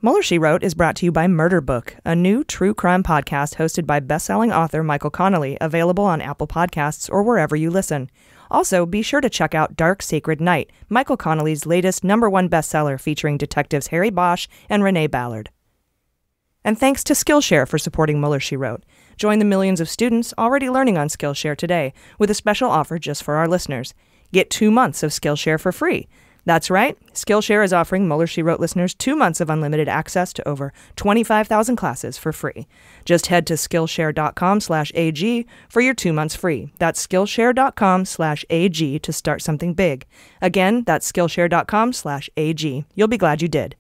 Mueller, She Wrote is brought to you by Murder Book, a new true crime podcast hosted by best-selling author Michael Connelly, available on Apple Podcasts or wherever you listen. Also, be sure to check out Dark Sacred Night, Michael Connelly's latest #1 bestseller featuring detectives Harry Bosch and Renee Ballard. And thanks to Skillshare for supporting Mueller, She Wrote. Join the millions of students already learning on Skillshare today with a special offer just for our listeners. Get 2 months of Skillshare for free. That's right. Skillshare is offering Mueller, She Wrote listeners 2 months of unlimited access to over 25,000 classes for free. Just head to Skillshare.com/AG for your 2 months free. That's Skillshare.com/AG to start something big. Again, that's Skillshare.com/AG. You'll be glad you did.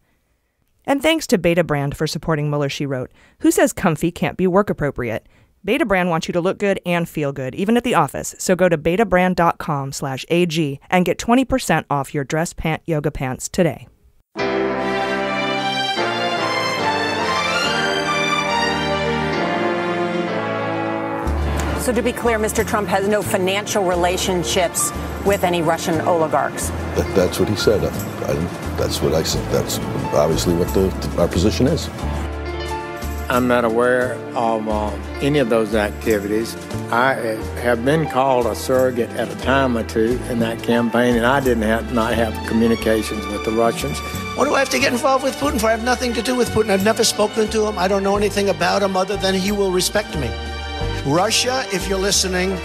And thanks to Beta Brand for supporting Mueller, She Wrote. Who says comfy can't be work appropriate? Beta Brand wants you to look good and feel good, even at the office. So go to betabrand.com/AG and get 20% off your dress pant yoga pants today. So to be clear, Mr. Trump has no financial relationships with any Russian oligarchs. That's what he said. That's what I said. That's obviously what our position is. I'm not aware of any of those activities. I have been called a surrogate at a time or two in that campaign, and I did not have communications with the Russians. What do I have to get involved with Putin for? I have nothing to do with Putin. I've never spoken to him. I don't know anything about him other than he will respect me. Russia, if you're listening,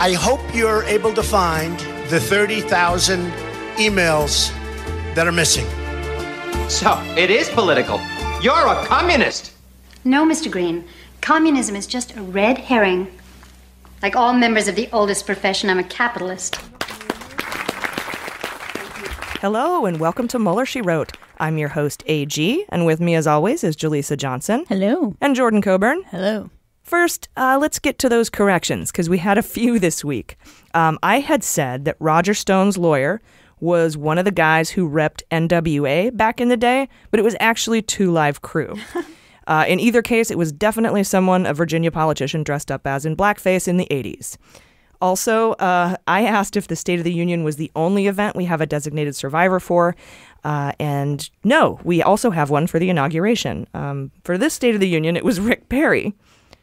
I hope you're able to find the 30,000 emails that are missing. So, it is political. You're a communist. No, Mr. Green. Communism is just a red herring. Like all members of the oldest profession, I'm a capitalist. Hello and welcome to Mueller, She Wrote. I'm your host, AG, and with me as always is Jaleesa Johnson. Hello. And Jordan Coburn. Hello. First, let's get to those corrections, because we had a few this week. I had said that Roger Stone's lawyer was one of the guys who repped NWA back in the day, but it was actually Two Live Crew. In either case, it was definitely someone a Virginia politician dressed up as in blackface in the 80s. Also, I asked if the State of the Union was the only event we have a designated survivor for, and no, we also have one for the inauguration. For this State of the Union, it was Rick Perry.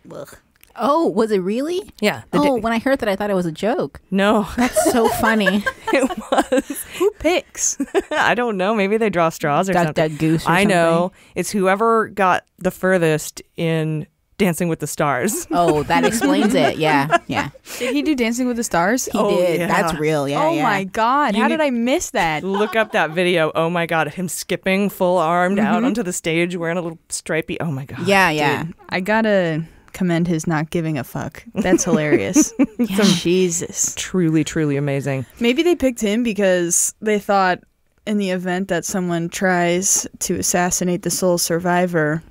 Ugh. Oh, was it really? Yeah. When I heard that, I thought it was a joke. No. That's so funny. It was. Who picks? I don't know. Maybe they draw straws or something. Duck Goose or I something. know. It's whoever got the furthest in Dancing with the Stars. Oh, that explains it. Yeah, yeah. Did he do Dancing with the Stars? He did. Yeah. That's real. Yeah. Oh my God. How did I miss that? Look up that video. Oh my God. Him skipping full armed out onto the stage wearing a little stripey. Oh my God. Yeah, yeah. Dude, I gotta commend his not giving a fuck. That's hilarious. Jesus. Truly, truly amazing. Maybe they picked him because they thought in the event that someone tries to assassinate the sole survivor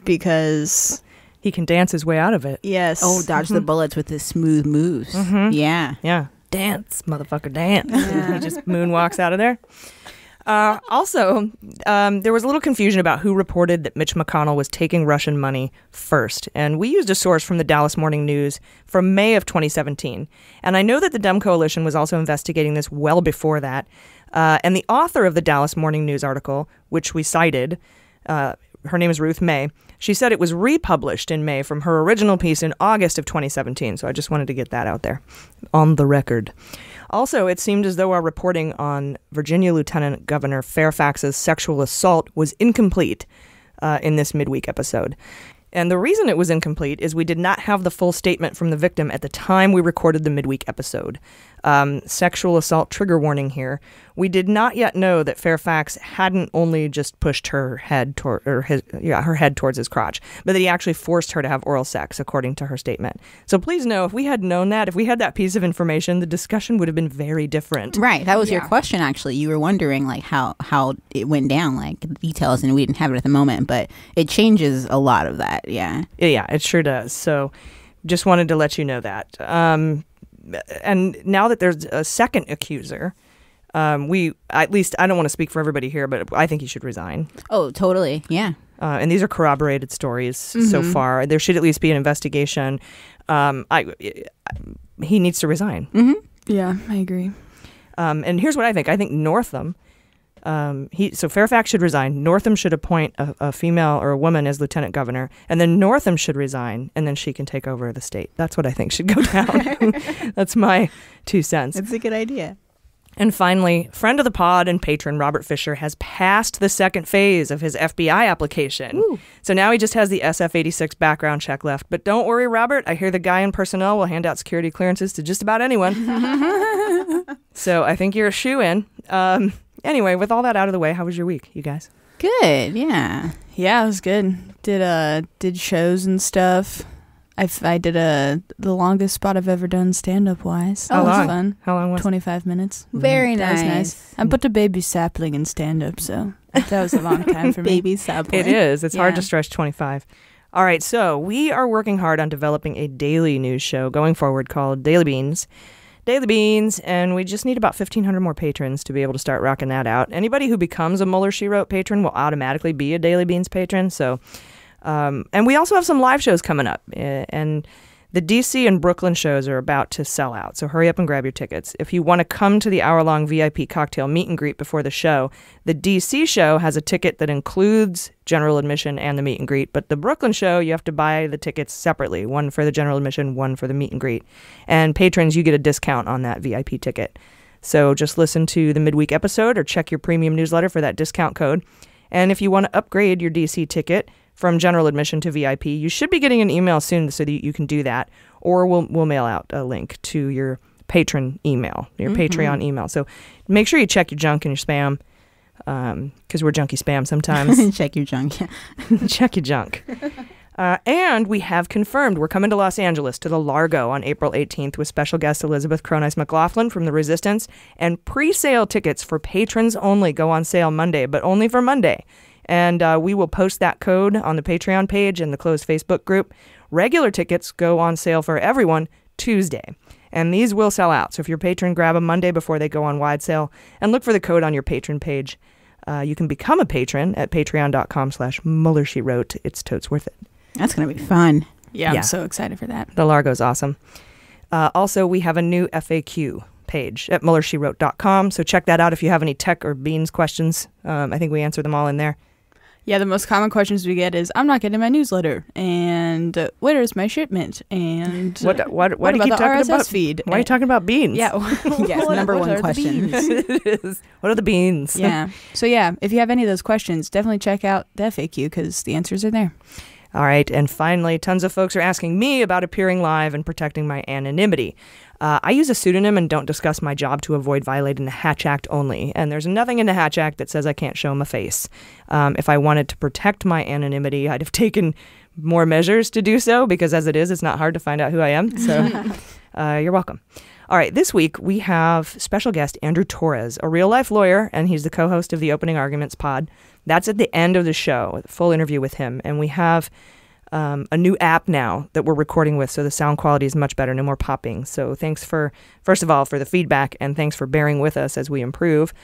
because he can dance his way out of it. Yes. Oh, dodge the bullets with his smooth moves. Yeah. Yeah. Dance, motherfucker, dance. He just moonwalks out of there. Also, there was a little confusion about who reported that Mitch McConnell was taking Russian money first. And we used a source from the Dallas Morning News from May of 2017. And I know that the Dem Coalition was also investigating this well before that. And the author of the Dallas Morning News article, which we cited, her name is Ruth May. She said it was republished in May from her original piece in August of 2017. So I just wanted to get that out there on the record. Also, it seemed as though our reporting on Virginia Lieutenant Governor Fairfax's sexual assault was incomplete in this midweek episode. And the reason it was incomplete is we did not have the full statement from the victim at the time we recorded the midweek episode. Sexual assault trigger warning here. We did not yet know that Fairfax hadn't only just pushed her head her head towards his crotch, but that he actually forced her to have oral sex, according to her statement. So please know, if we had known that, if we had that piece of information, the discussion would have been very different. Right. That was your question, actually. You were wondering like how it went down, like the details, and we didn't have it at the moment, but it changes a lot of that. Yeah. Yeah, it sure does. So just wanted to let you know that. And now that there's a second accuser, at least I don't want to speak for everybody here, but I think he should resign. Oh, totally. Yeah. And these are corroborated stories so far. There should at least be an investigation. He needs to resign. Yeah, I agree. And here's what I think. I think Northam So Fairfax should resign. Northam should appoint a female or a woman as lieutenant governor, and then Northam should resign, and then she can take over the state. That's what I think should go down. That's my 2 cents. It's a good idea. And finally, friend of the pod and patron Robert Fisher has passed the second phase of his FBI application. Ooh. So now he just has the SF-86 background check left. But don't worry, Robert. I hear the guy in personnel will hand out security clearances to just about anyone. So I think you're a shoo-in. Anyway, with all that out of the way, how was your week, you guys? Good, yeah. Yeah, it was good. Did shows and stuff. I did the longest spot I've ever done stand-up wise. How That was long? fun. How long was it? 25 minutes. Very That was nice. I put a baby sapling in stand-up, so that was a long time for me. Baby sapling. It is. It's hard Yeah. to stretch 25. All right, so we are working hard on developing a daily news show going forward called Daily Beans. Daily Beans, and we just need about 1,500 more patrons to be able to start rocking that out. Anybody who becomes a Mueller, She Wrote patron will automatically be a Daily Beans patron, so... and we also have some live shows coming up, and the DC and Brooklyn shows are about to sell out, so hurry up and grab your tickets. If you want to come to the hour-long VIP cocktail meet and greet before the show, the DC show has a ticket that includes general admission and the meet and greet, but the Brooklyn show, you have to buy the tickets separately, one for the general admission, one for the meet and greet. And patrons, you get a discount on that VIP ticket. So just listen to the midweek episode or check your premium newsletter for that discount code. And if you want to upgrade your DC ticket from general admission to VIP, you should be getting an email soon so that you can do that, or we'll mail out a link to your patron email, your Patreon email. So make sure you check your junk and your spam, because we're junky spam sometimes. Check your junk. Check your junk. And we have confirmed we're coming to Los Angeles to the Largo on April 18th with special guest Elizabeth Cronise McLaughlin from The Resistance, and pre-sale tickets for patrons only go on sale Monday, but only for Monday. And we will post that code on the Patreon page and the closed Facebook group. Regular tickets go on sale for everyone Tuesday. And these will sell out. So if you're a patron, grab them Monday before they go on wide sale. And look for the code on your patron page. You can become a patron at patreon.com/MuellerSheWrote. It's totes worth it. That's going to be fun. Yeah, Yeah. I'm so excited for that. The Largo's awesome. Also, we have a new FAQ page at MuellerSheWrote.com. So check that out if you have any tech or beans questions. I think we answer them all in there. Yeah, the most common questions we get is, I'm not getting my newsletter, and where is my shipment, and Why do you about keep the talking RSS about feed? Why are you talking about beans? Yeah, Yes, number what one are the question. beans? It is. What are the beans? Yeah. So yeah, if you have any of those questions, definitely check out the FAQ because the answers are there. All right. And finally, tons of folks are asking me about appearing live and protecting my anonymity. I use a pseudonym and don't discuss my job to avoid violating the Hatch Act only. And there's nothing in the Hatch Act that says I can't show my face. If I wanted to protect my anonymity, I'd have taken more measures to do so, because as it is, it's not hard to find out who I am. So you're welcome. All right, this week we have special guest Andrew Torrez, a real-life lawyer, and he's the co-host of the Opening Arguments pod. That's at the end of the show, a full interview with him. And we have a new app now that we're recording with, so the sound quality is much better, no more popping. So thanks first of all, for the feedback, and thanks for bearing with us as we improve.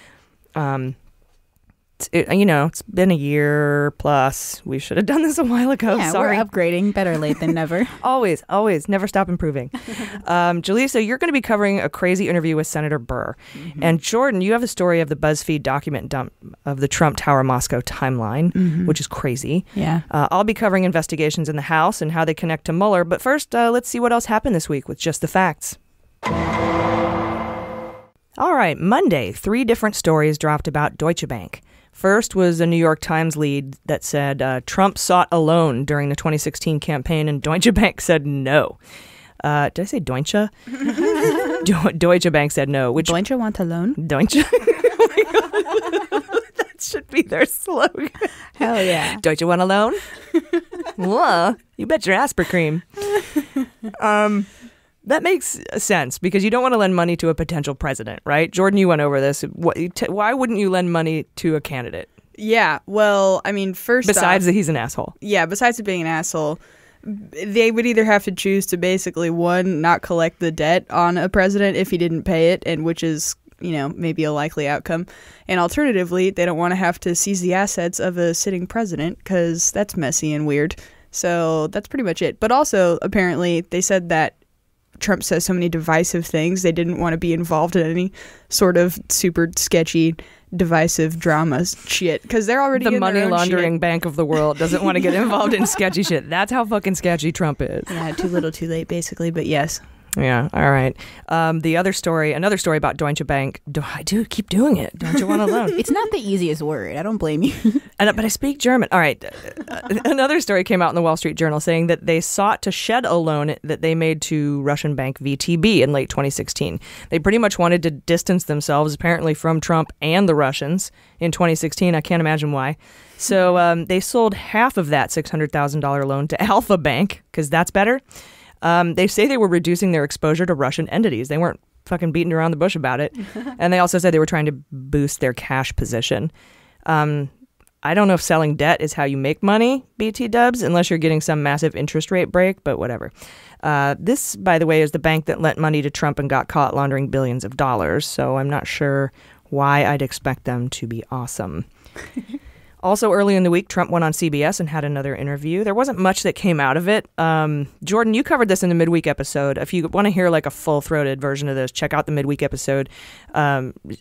It's been a year plus. We should have done this a while ago. Yeah, Sorry. we're upgrading. Better late than never. Always, never stop improving. Jaleesa, you're going to be covering a crazy interview with Senator Burr. Mm-hmm. And Jordan, you have a story of the Buzzfeed document dump of the Trump Tower Moscow timeline, which is crazy. Yeah. I'll be covering investigations in the House and how they connect to Mueller. But first, let's see what else happened this week with Just the Facts. All right, Monday, 3 different stories dropped about Deutsche Bank. First was a New York Times lead that said Trump sought a loan during the 2016 campaign, and Deutsche Bank said no. Did I say Deutsche? Deutsche Bank said no. Which Deutsche want a loan? Deutsche? That should be their slogan. Hell yeah. Deutsche want a loan? Whoa, you bet your Asper cream. That makes sense, because you don't want to lend money to a potential president, right? Jordan, you went over this. Why wouldn't you lend money to a candidate? Yeah, well, I mean, Besides that he's an asshole. Yeah, besides it being an asshole, they would either have to choose to basically, one, not collect the debt on a president if he didn't pay it, and which is, maybe a likely outcome. And alternatively, they don't want to have to seize the assets of a sitting president, because that's messy and weird. So that's pretty much it. But also, apparently, they said that Trump says so many divisive things, they didn't want to be involved in any sort of super sketchy divisive drama shit because they're already the in money their own laundering shit. bank of the world doesn't want to get involved in sketchy shit. That's how fucking sketchy Trump is. Yeah, too little, too late, basically. But yes. Yeah. All right. Another story about Deutsche Bank. I do keep doing it. Don't you want to loan? It's not the easiest word. I don't blame you. But I speak German. All right. Another story came out in the Wall Street Journal saying that they sought to shed a loan that they made to Russian bank VTB in late 2016. They pretty much wanted to distance themselves, apparently, from Trump and the Russians in 2016. I can't imagine why. So they sold half of that $600,000 loan to Alpha Bank because that's better. They say they were reducing their exposure to Russian entities. They weren't fucking beating around the bush about it. And they also said they were trying to boost their cash position. I don't know if selling debt is how you make money, BT dubs, unless you're getting some massive interest rate break, but whatever. This, by the way, is the bank that lent money to Trump and got caught laundering billions of dollars. So I'm not sure why I'd expect them to be awesome. Also, early in the week, Trump went on CBS and had another interview. There wasn't much that came out of it. Jordan, you covered this in the midweek episode. If you want to hear like a full-throated version of this, check out the midweek episode.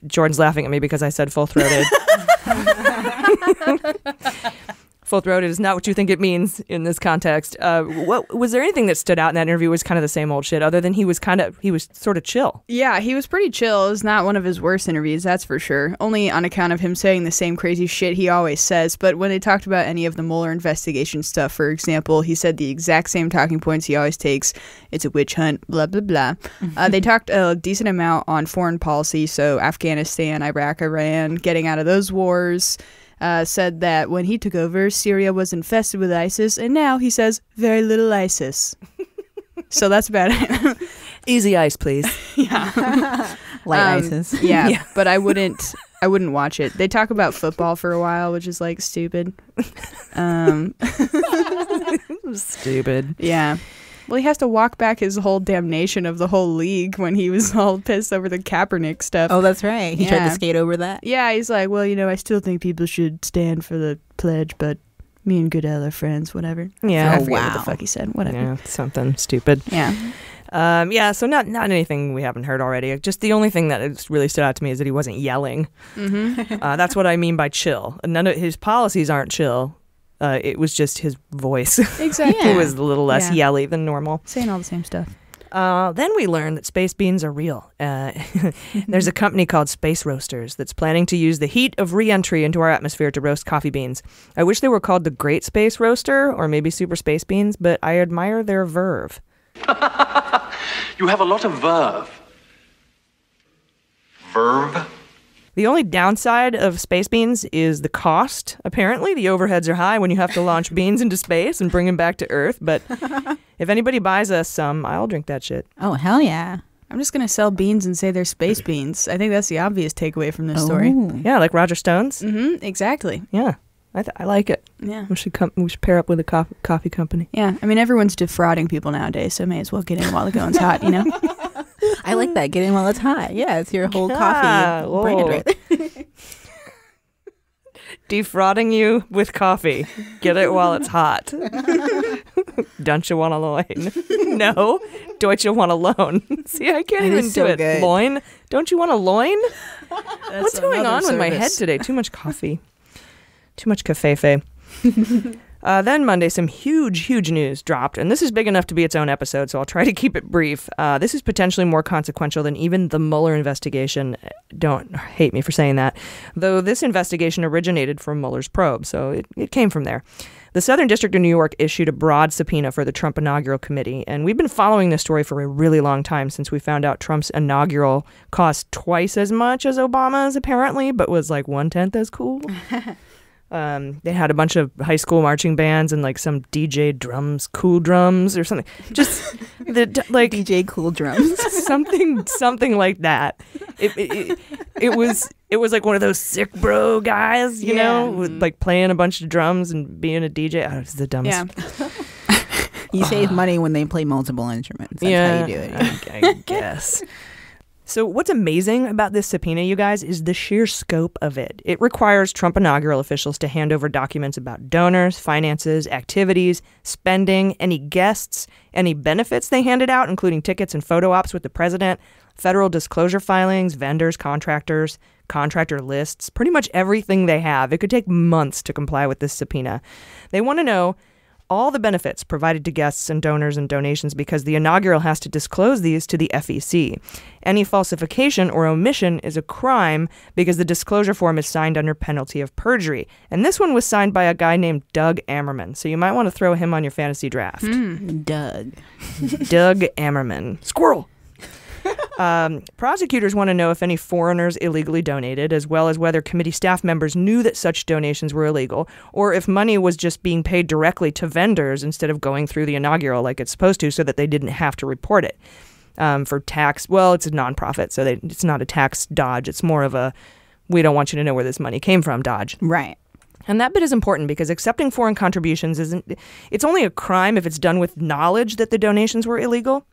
Jordan's laughing at me because I said full-throated. Full-throated is not what you think it means in this context. What was there anything that stood out in that interview? Was kind of the same old shit, other than he was sort of chill. Yeah, he was pretty chill. It was not one of his worst interviews, that's for sure. Only on account of him saying the same crazy shit he always says. But when they talked about any of the Mueller investigation stuff, for example, he said the exact same talking points he always takes. It's a witch hunt, blah, blah, blah. They talked a decent amount on foreign policy, so Afghanistan, Iraq, Iran, getting out of those wars. Said that when he took over, Syria was infested with ISIS, and now he says very little ISIS. So that's about it. Easy ice, please. Yeah, light ISIS. Yeah, but I wouldn't watch it. They talk about football for a while, which is like stupid. Stupid. Yeah. Well, he has to walk back his whole damnation of the whole league when he was all pissed over the Kaepernick stuff. Oh, that's right. He tried to skate over that. Yeah, he's like, well, I still think people should stand for the pledge, but me and Goodell are friends, whatever. Yeah. I forget what the fuck he said. Whatever. Yeah, something stupid. Yeah. So not anything we haven't heard already. Just the only thing that really stood out to me is that he wasn't yelling. Mm-hmm. That's what I mean by chill. None of his policies aren't chill. It was just his voice. Exactly. It was a little less yelly than normal. Saying all the same stuff. Then we learned that space beans are real. There's a company called Space Roasters that's planning to use the heat of re-entry into our atmosphere to roast coffee beans. I wish they were called the Great Space Roaster or maybe Super Space Beans, but I admire their verve. You have a lot of verve. Verve? The only downside of space beans is the cost. Apparently, the overheads are high when you have to launch beans into space and bring them back to Earth. But if anybody buys us some, I'll drink that shit. Oh, hell yeah. I'm just going to sell beans and say they're space beans. I think that's the obvious takeaway from this story. Yeah, like Roger Stone's? Mm-hmm, exactly. Yeah, I like it. Yeah. We should pair up with a coffee company. Yeah, I mean, everyone's defrauding people nowadays, so may as well get in while the going's hot, I like that. Get in while it's hot. Yeah, it's your whole coffee brand right there. Defrauding you with coffee. Get it while it's hot. Don't you want a loin? No. Don't you want a loan? See, I can't even do it. Good. Loin? Don't you want a loin? What's going on with my head today? Too much coffee. Too much cafefe. Then Monday, some huge news dropped, and this is big enough to be its own episode, so I'll try to keep it brief. This is potentially more consequential than even the Mueller investigation. Don't hate me for saying that. Though this investigation originated from Mueller's probe, so it came from there. The Southern District of New York issued a broad subpoena for the Trump inaugural committee, and we've been following this story for a really long time since we found out Trump's inaugural cost twice as much as Obama's, apparently, but was like 1/10 as cool. They had a bunch of high school marching bands and like some DJ drums, cool drums or something. Just like DJ cool drums, something like that. It was like one of those sick bro guys, you know, with like playing a bunch of drums and being a DJ. It's the dumbest. Yeah. You save money when they play multiple instruments. That's how you do it. I guess. So what's amazing about this subpoena, you guys, is the sheer scope of it. It requires Trump inaugural officials to hand over documents about donors, finances, activities, spending, any guests, any benefits they handed out, including tickets and photo ops with the president, federal disclosure filings, vendors, contractors, contractor lists, pretty much everything they have. It could take months to comply with this subpoena. They want to know all the benefits provided to guests and donors and donations because the inaugural has to disclose these to the FEC. Any falsification or omission is a crime because the disclosure form is signed under penalty of perjury. And this one was signed by a guy named Doug Ammerman. So you might want to throw him on your fantasy draft. Doug. Doug Ammerman. Squirrel. Prosecutors want to know if any foreigners illegally donated, as well as whether committee staff members knew that such donations were illegal, or if money was just being paid directly to vendors instead of going through the inaugural like it's supposed to so that they didn't have to report it. For tax, well, it's a nonprofit, so it's not a tax dodge. It's more of a, we don't want you to know where this money came from dodge. Right. And that bit is important because accepting foreign contributions it's only a crime if it's done with knowledge that the donations were illegal.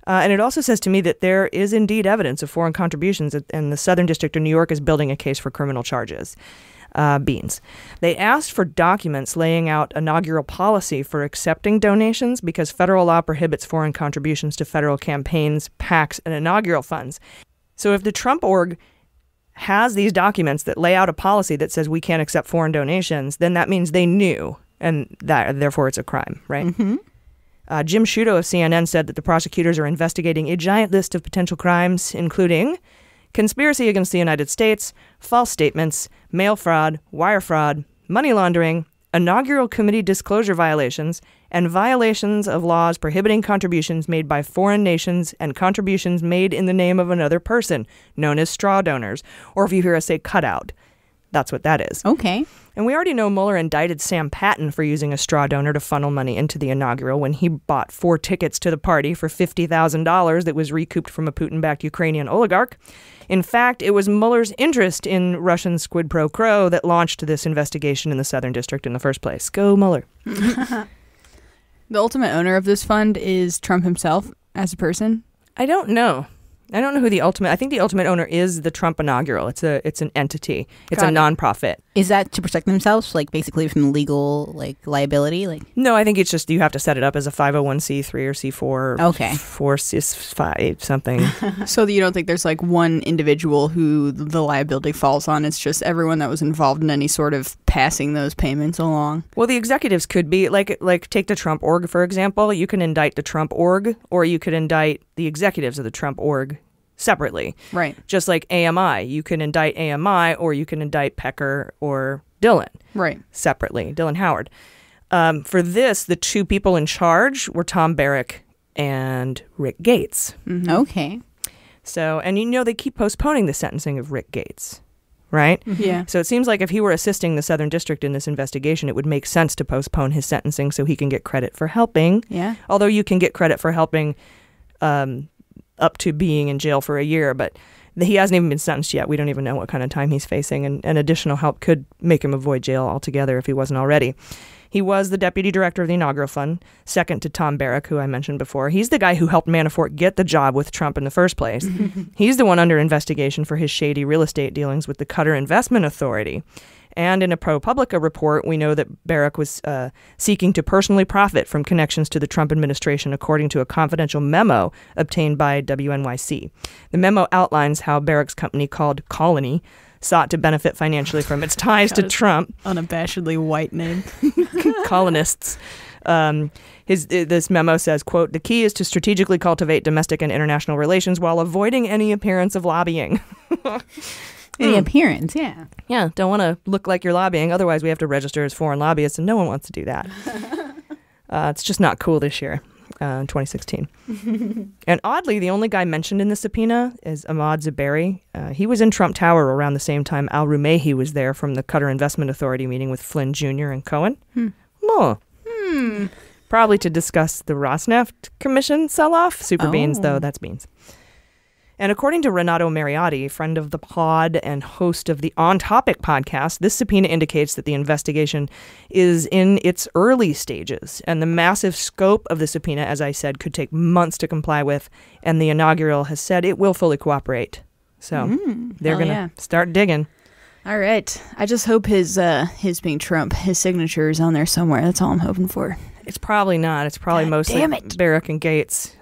And it also says to me that there is indeed evidence of foreign contributions, and the Southern District of New York is building a case for criminal charges. Beans. They asked for documents laying out inaugural policy for accepting donations because federal law prohibits foreign contributions to federal campaigns, PACs, and inaugural funds. So if the Trump org has these documents that lay out a policy that says we can't accept foreign donations, then that means they knew, and that therefore it's a crime, right? Mm-hmm. Jim Sciutto of CNN said that the prosecutors are investigating a giant list of potential crimes, including conspiracy against the United States, false statements, mail fraud, wire fraud, money laundering, inaugural committee disclosure violations, and violations of laws prohibiting contributions made by foreign nations and contributions made in the name of another person, known as straw donors, or if you hear us say cutout. That's what that is. Okay. And we already know Mueller indicted Sam Patton for using a straw donor to funnel money into the inaugural when he bought 4 tickets to the party for $50,000 that was recouped from a Putin-backed Ukrainian oligarch. In fact, it was Mueller's interest in Russian quid pro quo that launched this investigation in the Southern District in the first place. Go Mueller. The ultimate owner of this fund is Trump himself as a person? I don't know. I don't know who the ultimate. I think the ultimate owner is the Trump inaugural. It's an entity. It's a nonprofit. Is that to protect themselves, like basically from legal liability? No, I think it's just you have to set it up as a 501c3 or C4. Okay. 4C5 something. So you don't think there's one individual who the liability falls on? It's just everyone that was involved in any sort of passing those payments along. Well, the executives could be like take the Trump org for example. You can indict the Trump org, or you could indict the executives of the Trump org separately. Right. Just like AMI. You can indict AMI or you can indict Pecker or Dillon. Right. Separately. Dillon Howard. For this, the 2 people in charge were Tom Barrack and Rick Gates. Mm-hmm. Okay. So, and they keep postponing the sentencing of Rick Gates, right? Mm-hmm. Yeah. So it seems like if he were assisting the Southern District in this investigation, it would make sense to postpone his sentencing so he can get credit for helping. Yeah. Although you can get credit for helping up to being in jail for a year, but he hasn't even been sentenced yet. We don't even know what kind of time he's facing, and additional help could make him avoid jail altogether if he wasn't already. He was the deputy director of the inaugural fund, second to Tom Barrack, who I mentioned before. He's the guy who helped Manafort get the job with Trump in the first place. He's the one under investigation for his shady real estate dealings with the Qatar Investment Authority. And in a ProPublica report, we know that Barrack was seeking to personally profit from connections to the Trump administration, according to a confidential memo obtained by WNYC. The memo outlines how Barrack's company called Colony sought to benefit financially from its ties to Trump. Unabashedly white name. Colonists. This memo says, quote, "The key is to strategically cultivate domestic and international relations while avoiding any appearance of lobbying." Any appearance, yeah. Yeah, don't want to look like you're lobbying. Otherwise, we have to register as foreign lobbyists, and no one wants to do that. It's just not cool this year, 2016. And oddly, the only guy mentioned in the subpoena is Ahmad Zuberi. He was in Trump Tower around the same time Al Rumehi was there from the Qatar Investment Authority meeting with Flynn Jr. and Cohen. Probably to discuss the Rosneft Commission sell-off. Super beans, though. That's beans. And according to Renato Mariotti, friend of the pod and host of the On Topic podcast, this subpoena indicates that the investigation is in its early stages. And the massive scope of the subpoena, as I said, could take months to comply with. And the inaugural has said it will fully cooperate. So they're going to start digging. All right. I just hope his being Trump, his signature is on there somewhere. That's all I'm hoping for. It's probably not. It's probably mostly Barrack and Gates.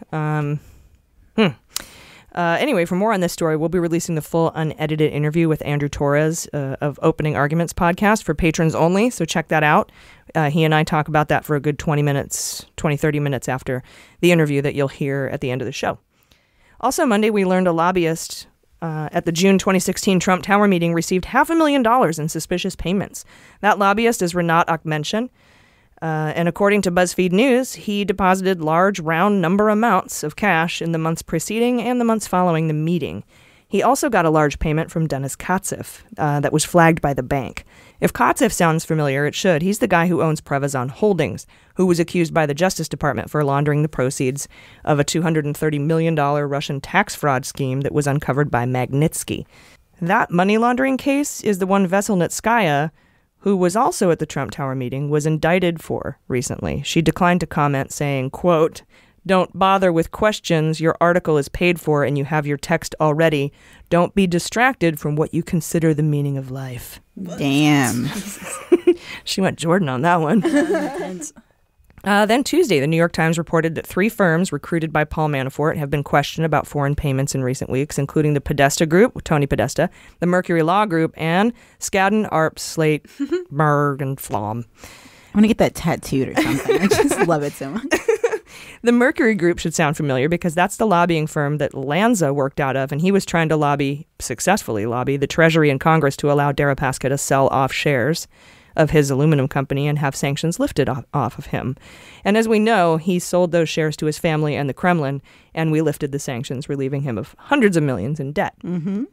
Anyway, for more on this story, we'll be releasing the full unedited interview with Andrew Torrez of Opening Arguments podcast for patrons only, so check that out. He and I talk about that for a good 30 minutes after the interview that you'll hear at the end of the show. Also, Monday, we learned a lobbyist at the June 2016 Trump Tower meeting received $500,000 in suspicious payments. That lobbyist is Renat Akmenchen. And according to Buzzfeed News, he deposited large round number amounts of cash in the months preceding and the months following the meeting. He also got a large payment from Dennis Kotzef that was flagged by the bank. If Kotzef sounds familiar, it should. He's the guy who owns Prevazon Holdings, who was accused by the Justice Department for laundering the proceeds of a $230 million Russian tax fraud scheme that was uncovered by Magnitsky. That money laundering case is the one Veselnitskaya, who was also at the Trump Tower meeting, was indicted for recently. She declined to comment, saying, quote, "Don't bother with questions. Your article is paid for and you have your text already. Don't be distracted from what you consider the meaning of life." Damn. She went Jordan on that one. Then Tuesday, the New York Times reported that 3 firms recruited by Paul Manafort have been questioned about foreign payments in recent weeks, including the Podesta Group, Tony Podesta, the Mercury Law Group, and Skadden, Arps, Slate, Berg, and Flom. I want to get that tattooed or something. I just love it so much. The Mercury Group should sound familiar because that's the lobbying firm that Lanza worked out of, and he was trying to successfully lobby the Treasury and Congress to allow Deripaska to sell off shares of his aluminum company and have sanctions lifted off of him. And as we know, he sold those shares to his family and the Kremlin, and we lifted the sanctions, relieving him of hundreds of millions in debt. Mm-hmm.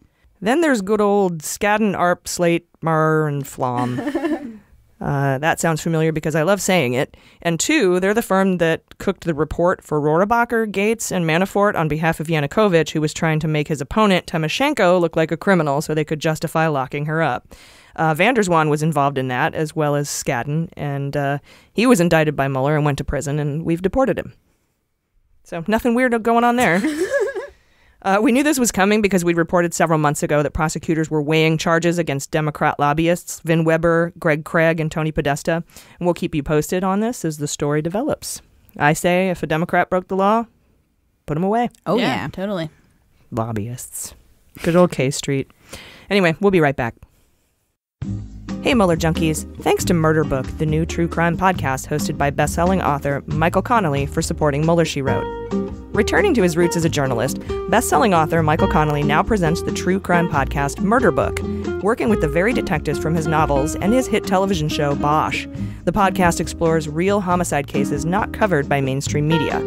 Then there's good old Skadden, Arp, Slate, Mar, and Flom. That sounds familiar because I love saying it. And 2, they're the firm that cooked the report for Rohrabacher, Gates, and Manafort on behalf of Yanukovych, who was trying to make his opponent, Tymoshenko, look like a criminal so they could justify locking her up. Van der Zwaan was involved in that, as well as Skadden, and he was indicted by Mueller and went to prison, and we've deported him. So nothing weird going on there. We knew this was coming because we'd reported several months ago that prosecutors were weighing charges against Democrat lobbyists, Vin Weber, Greg Craig, and Tony Podesta, and we'll keep you posted on this as the story develops. I say if a Democrat broke the law, put him away. Oh, yeah, totally. Lobbyists. Good old K Street. Anyway, we'll be right back. Hey, Mueller junkies. Thanks to Murder Book, the new true crime podcast hosted by best-selling author Michael Connelly, for supporting Mueller, She Wrote. Returning to his roots as a journalist, best-selling author Michael Connelly now presents the true crime podcast Murder Book, working with the very detectives from his novels and his hit television show Bosch. The podcast explores real homicide cases not covered by mainstream media.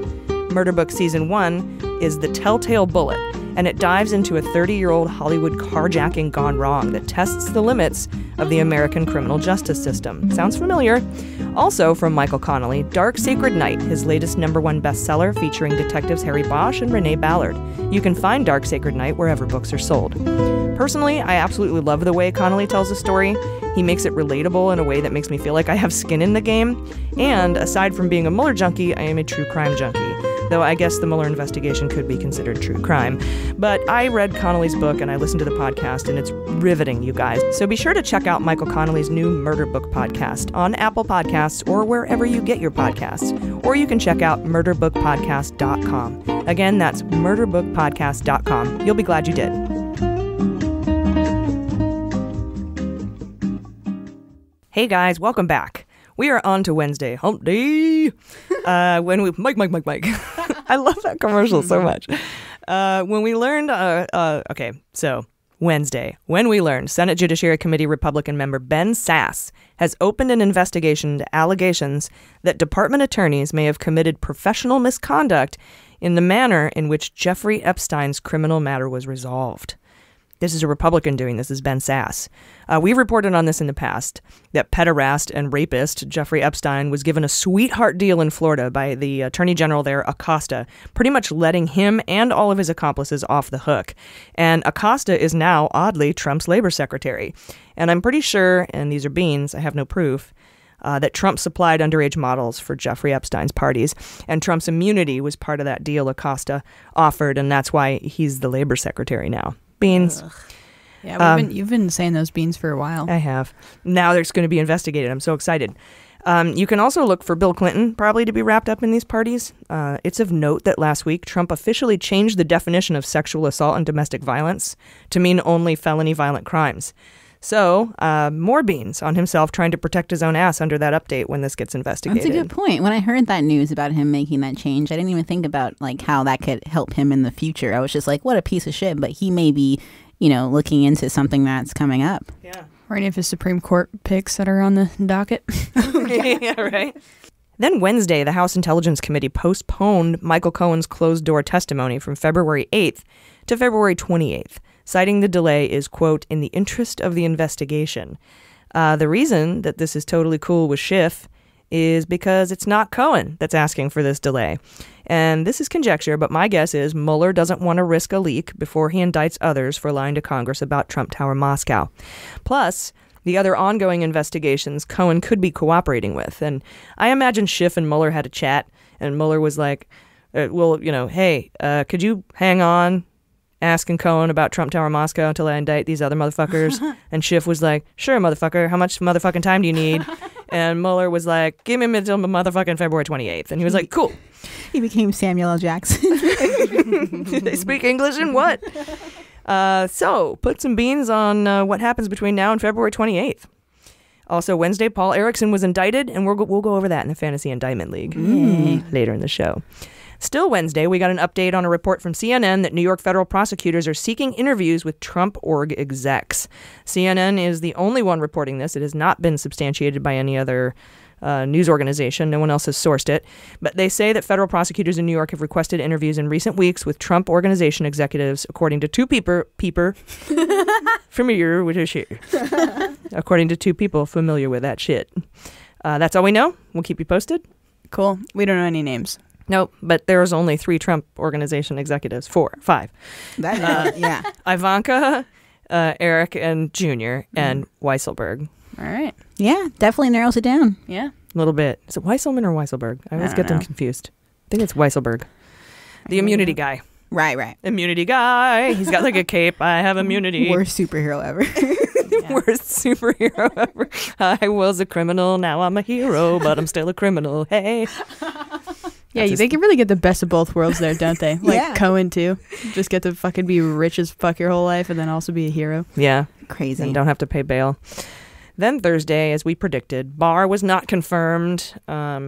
Murder Book Season 1 is The Telltale Bullet, and it dives into a 30-year-old Hollywood carjacking gone wrong that tests the limits of the American criminal justice system. Sounds familiar? Also from Michael Connelly, Dark Sacred Night, his latest #1 bestseller featuring detectives Harry Bosch and Renee Ballard. You can find Dark Sacred Night wherever books are sold. Personally, I absolutely love the way Connelly tells a story. He makes it relatable in a way that makes me feel like I have skin in the game. And aside from being a Mueller junkie, I am a true crime junkie. Though I guess the Mueller investigation could be considered true crime. But I read Connelly's book and I listened to the podcast, and it's riveting, you guys. So be sure to check out Michael Connelly's new Murder Book podcast on Apple Podcasts or wherever you get your podcasts. Or you can check out murderbookpodcast.com. Again, that's murderbookpodcast.com. You'll be glad you did. Hey guys, welcome back. We are on to Wednesday, hump day. When we Mike. I love that commercial so much. When we learned, so Wednesday, when we learned Senate Judiciary Committee Republican member Ben Sasse has opened an investigation into allegations that department attorneys may have committed professional misconduct in the manner in which Jeffrey Epstein's criminal matter was resolved. This is a Republican doing this, is Ben Sasse. We've reported on this in the past, that pederast and rapist Jeffrey Epstein was given a sweetheart deal in Florida by the Attorney General there, Acosta, pretty much letting him and all of his accomplices off the hook. And Acosta is now, oddly, Trump's labor secretary. And I'm pretty sure, and these are beans, I have no proof, that Trump supplied underage models for Jeffrey Epstein's parties. And Trump's immunity was part of that deal Acosta offered, and that's why he's the labor secretary now. Beans. Ugh. Yeah, you've been saying those beans for a while. I have. Now there's going to be investigated. I'm so excited. You can also look for Bill Clinton probably to be wrapped up in these parties. It's of note that last week, Trump officially changed the definition of sexual assault and domestic violence to mean only felony violent crimes. So, more beans on himself trying to protect his own ass under that update when this gets investigated. That's a good point. When I heard that news about him making that change, I didn't even think about like how that could help him in the future. I was just like, what a piece of shit. But he may be, looking into something that's coming up. Yeah. Or any of his Supreme Court picks that are on the docket. Yeah, right. Then Wednesday, the House Intelligence Committee postponed Michael Cohen's closed-door testimony from February 8th to February 28th. Citing the delay is, quote, in the interest of the investigation. The reason that this is totally cool with Schiff is because it's not Cohen that's asking for this delay. And this is conjecture, but my guess is Mueller doesn't want to risk a leak before he indicts others for lying to Congress about Trump Tower Moscow. Plus, the other ongoing investigations Cohen could be cooperating with. And I imagine Schiff and Mueller had a chat, and Mueller was like, hey, could you hang on asking Cohen about Trump Tower Moscow until I indict these other motherfuckers? And Schiff was like, sure, motherfucker. How much motherfucking time do you need? And Mueller was like, give me until motherfucking February 28th. And he was like, cool. He became Samuel L. Jackson. They speak English and what? So put some beans on what happens between now and February 28th. Also, Wednesday, Paul Erickson was indicted, and we'll go over that in the Fantasy Indictment League later in the show. Still Wednesday, we got an update on a report from CNN that New York federal prosecutors are seeking interviews with Trump org execs. CNN is the only one reporting this. It has not been substantiated by any other news organization. No one else has sourced it. But they say that federal prosecutors in New York have requested interviews in recent weeks with Trump organization executives, according to two people familiar with his shit. According to two people familiar with that shit. That's all we know. We'll keep you posted. Cool. We don't know any names. Nope, but there's only 3 Trump organization executives. 4, 5. Yeah. Ivanka, Eric, and Jr., and Weisselberg. All right. Yeah, definitely narrows it down. Yeah. A little bit. Is it Weisselman or Weisselberg? I always get them confused. I think it's Weisselberg. The immunity guy. Right. Immunity guy. He's got like a cape. I have immunity. Worst superhero ever. Worst superhero ever. I was a criminal. Now I'm a hero, but I'm still a criminal. Hey. Yeah, they can really get the best of both worlds there, don't they? Like Cohen, too. Just get to fucking be rich as fuck your whole life and then also be a hero. Yeah. Crazy. And don't have to pay bail. Then Thursday, as we predicted, Barr was not confirmed.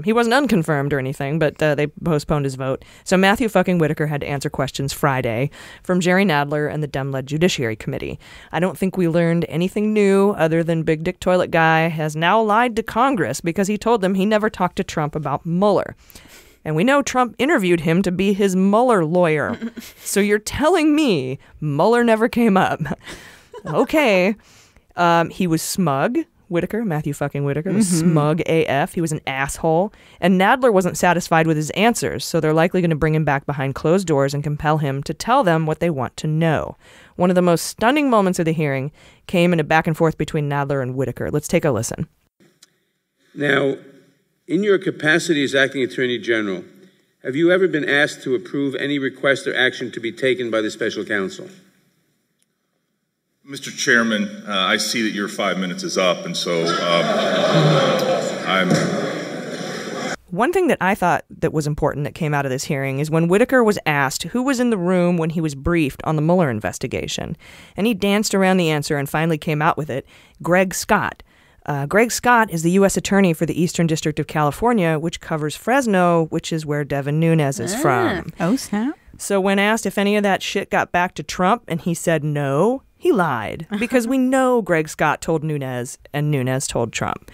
He wasn't unconfirmed or anything, but they postponed his vote. So Matthew fucking Whitaker had to answer questions Friday from Jerry Nadler and the Dem-led Judiciary Committee. I don't think we learned anything new other than Big Dick Toilet Guy has now lied to Congress because he told them he never talked to Trump about Mueller. And we know Trump interviewed him to be his Mueller lawyer. So you're telling me Mueller never came up. Okay. He was smug. Matthew fucking Whitaker was smug AF. He was an asshole. And Nadler wasn't satisfied with his answers, so they're likely going to bring him back behind closed doors and compel him to tell them what they want to know. One of the most stunning moments of the hearing came in a back and forth between Nadler and Whitaker. Let's take a listen. Now, in your capacity as acting attorney general, have you ever been asked to approve any request or action to be taken by the special counsel? Mr. Chairman, I see that your 5 minutes is up, and so I'm... One thing that I thought that was important that came out of this hearing is when Whitaker was asked who was in the room when he was briefed on the Mueller investigation. And he danced around the answer and finally came out with it, Greg Scott. Greg Scott is the U.S. Attorney for the Eastern District of California, which covers Fresno, which is where Devin Nunes is from. Oh, snap. So when asked if any of that shit got back to Trump and he said no, he lied. Because we know Greg Scott told Nunes and Nunes told Trump.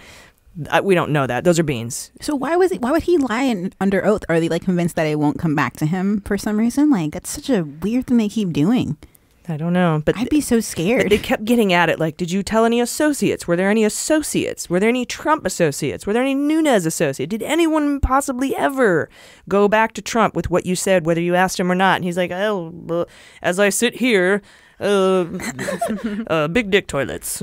We don't know that. Those are beans. So why would he lie under oath? Are they like convinced that it won't come back to him for some reason? Like, that's such a weird thing they keep doing. I don't know, but I'd be so scared. They kept getting at it like, did you tell any associates? Were there any associates? Were there any Trump associates? Were there any Nunes associates? Did anyone possibly ever go back to Trump with what you said, whether you asked him or not? And he's like, oh, as I sit here, big dick toilets.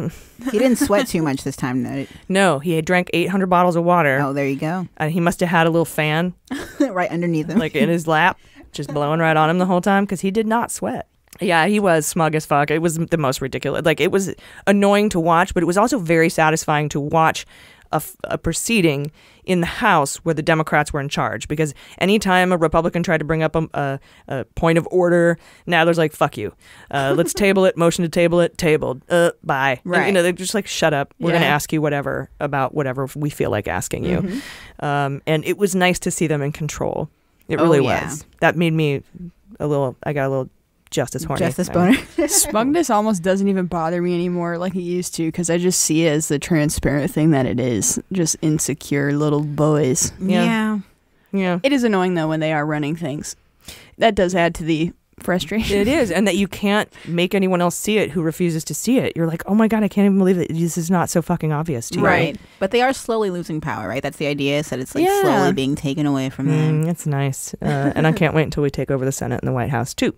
He didn't sweat too much this time, though. No, he had drank 800 bottles of water. Oh, there you go. And he must have had a little fan. Right underneath him. Like in his lap, just blowing right on him the whole time because he did not sweat. Yeah, he was smug as fuck. It was the most ridiculous. Like, it was annoying to watch, but it was also very satisfying to watch a proceeding in the House where the Democrats were in charge. Because anytime a Republican tried to bring up a point of order, Nadler's like, fuck you. Let's table it. Motion to table it. Tabled. Bye. Right. And, they're just like, shut up. We're going to ask you whatever about whatever we feel like asking you. And it was nice to see them in control. It really was. That made me I got a little justice horny. Justice boner. Smugness almost doesn't even bother me anymore like it used to, because I just see it as the transparent thing that it is. Just insecure little boys. Yeah. It is annoying, though, when they are running things. That does add to the frustration. It is, and that you can't make anyone else see it who refuses to see it. You're like, oh my God, I can't even believe that this is not so fucking obvious to you. Right. But they are slowly losing power, right? That's the idea, is that it's like slowly being taken away from them. It's nice. And I can't wait until we take over the Senate and the White House, too.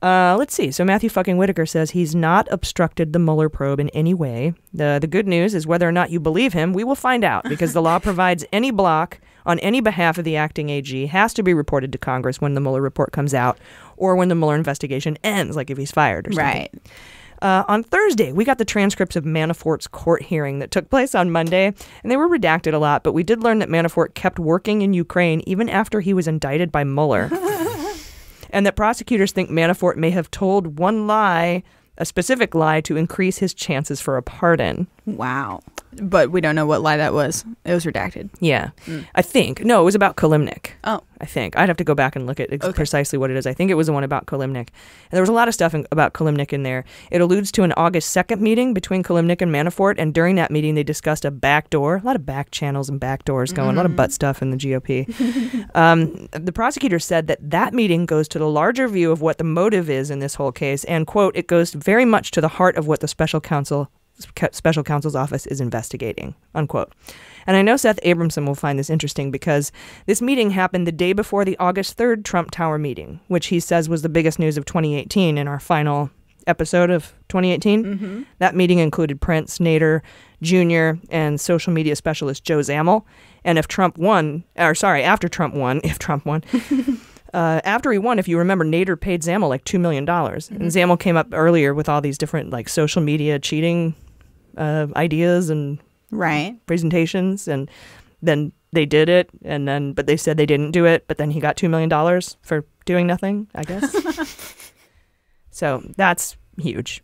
Let's see. So Matthew fucking Whitaker says he's not obstructed the Mueller probe in any way. The good news is whether or not you believe him, we will find out, because the law provides any block on any behalf of the acting AG has to be reported to Congress when the Mueller report comes out or when the Mueller investigation ends, like if he's fired or something. Right. On Thursday, we got the transcripts of Manafort's court hearing that took place on Monday, and they were redacted a lot, but we did learn that Manafort kept working in Ukraine even after he was indicted by Mueller. And that prosecutors think Manafort may have told one lie, a specific lie, to increase his chances for a pardon. Wow. But we don't know what lie that was. It was redacted. Yeah. I think. No, it was about Kalimnik. Oh. I think. I'd have to go back and look at precisely what it is. I think it was the one about Kalimnik. And there was a lot of stuff about Kalimnik in there. It alludes to an August 2nd meeting between Kalimnik and Manafort, and during that meeting they discussed a backdoor, a lot of back channels and back doors going, a lot of butt stuff in the GOP. The prosecutor said that meeting goes to the larger view of what the motive is in this whole case, and, quote, it goes very much to the heart of what the special counsel's office is investigating, unquote. And I know Seth Abramson will find this interesting because this meeting happened the day before the August 3rd Trump Tower meeting, which he says was the biggest news of 2018 in our final episode of 2018. That meeting included Prince, Nader, Jr., and social media specialist Joe Zamel. And after Trump won, after he won, if you remember, Nader paid Zamel like $2 million. And Zamel came up earlier with all these different like social media cheating ideas and presentations. And then they did it. But they said they didn't do it. But then he got $2 million for doing nothing, I guess. So that's huge.